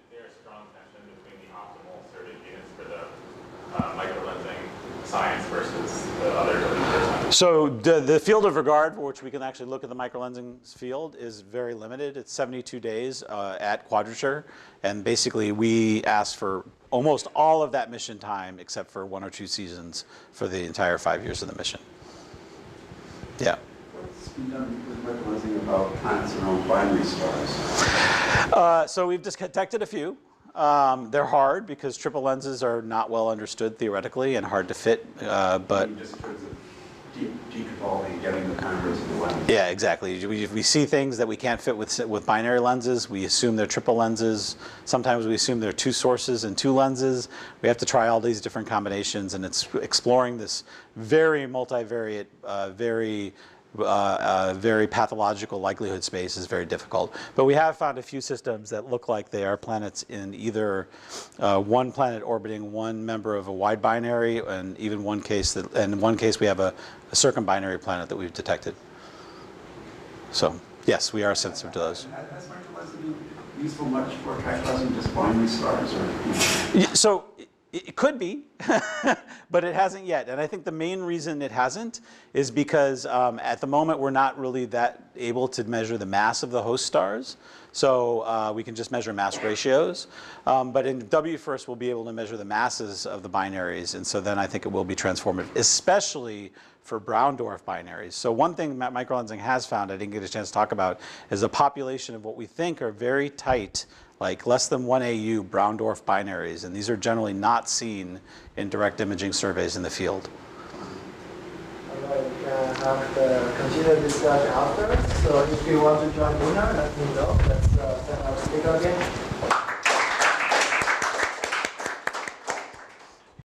there a strong tension between the optimal survey cadence for the microlensing science versus the other WFIRST methods? So the field of regard for which we can actually look at the microlensing field is very limited. It's 72 days at quadrature, and basically we asked for almost all of that mission time except for 1 or 2 seasons for the entire 5 years of the mission. Yeah. What's been done with microlensing about planets around binary stars? So we've just detected a few. They're hard because triple lenses are not well understood theoretically and hard to fit, but Just in terms of deconvolving, getting the cameras in the lens. yeah, exactly. We see things that we can't fit with binary lenses. We assume they're triple lenses. Sometimes we assume they're 2 sources and 2 lenses. We have to try all these different combinations, and it's exploring this very multivariate, very pathological likelihood space is very difficult. But we have found a few systems that look like they are planets in either one planet orbiting one member of a wide binary, and even one case that, and in one case we have a circumbinary planet that we've detected. So yes, we are sensitive to those. Has microlensing useful much for characterizing just binary stars, or? So it could be, but it hasn't yet. And I think the main reason it hasn't is because at the moment we're not really that able to measure the mass of the host stars. So we can just measure mass ratios. But in WFIRST we'll be able to measure the masses of the binaries. And so then I think it will be transformative, especially for brown dwarf binaries. So one thing that microlensing has found, I didn't get a chance to talk about, is a population of what we think are very tight, like less than 1 AU brown dwarf binaries, and these are generally not seen in direct imaging surveys in the field. All right, we can have the continued discussion after. So if you want to join dinner, let me know. Let's send our speaker again.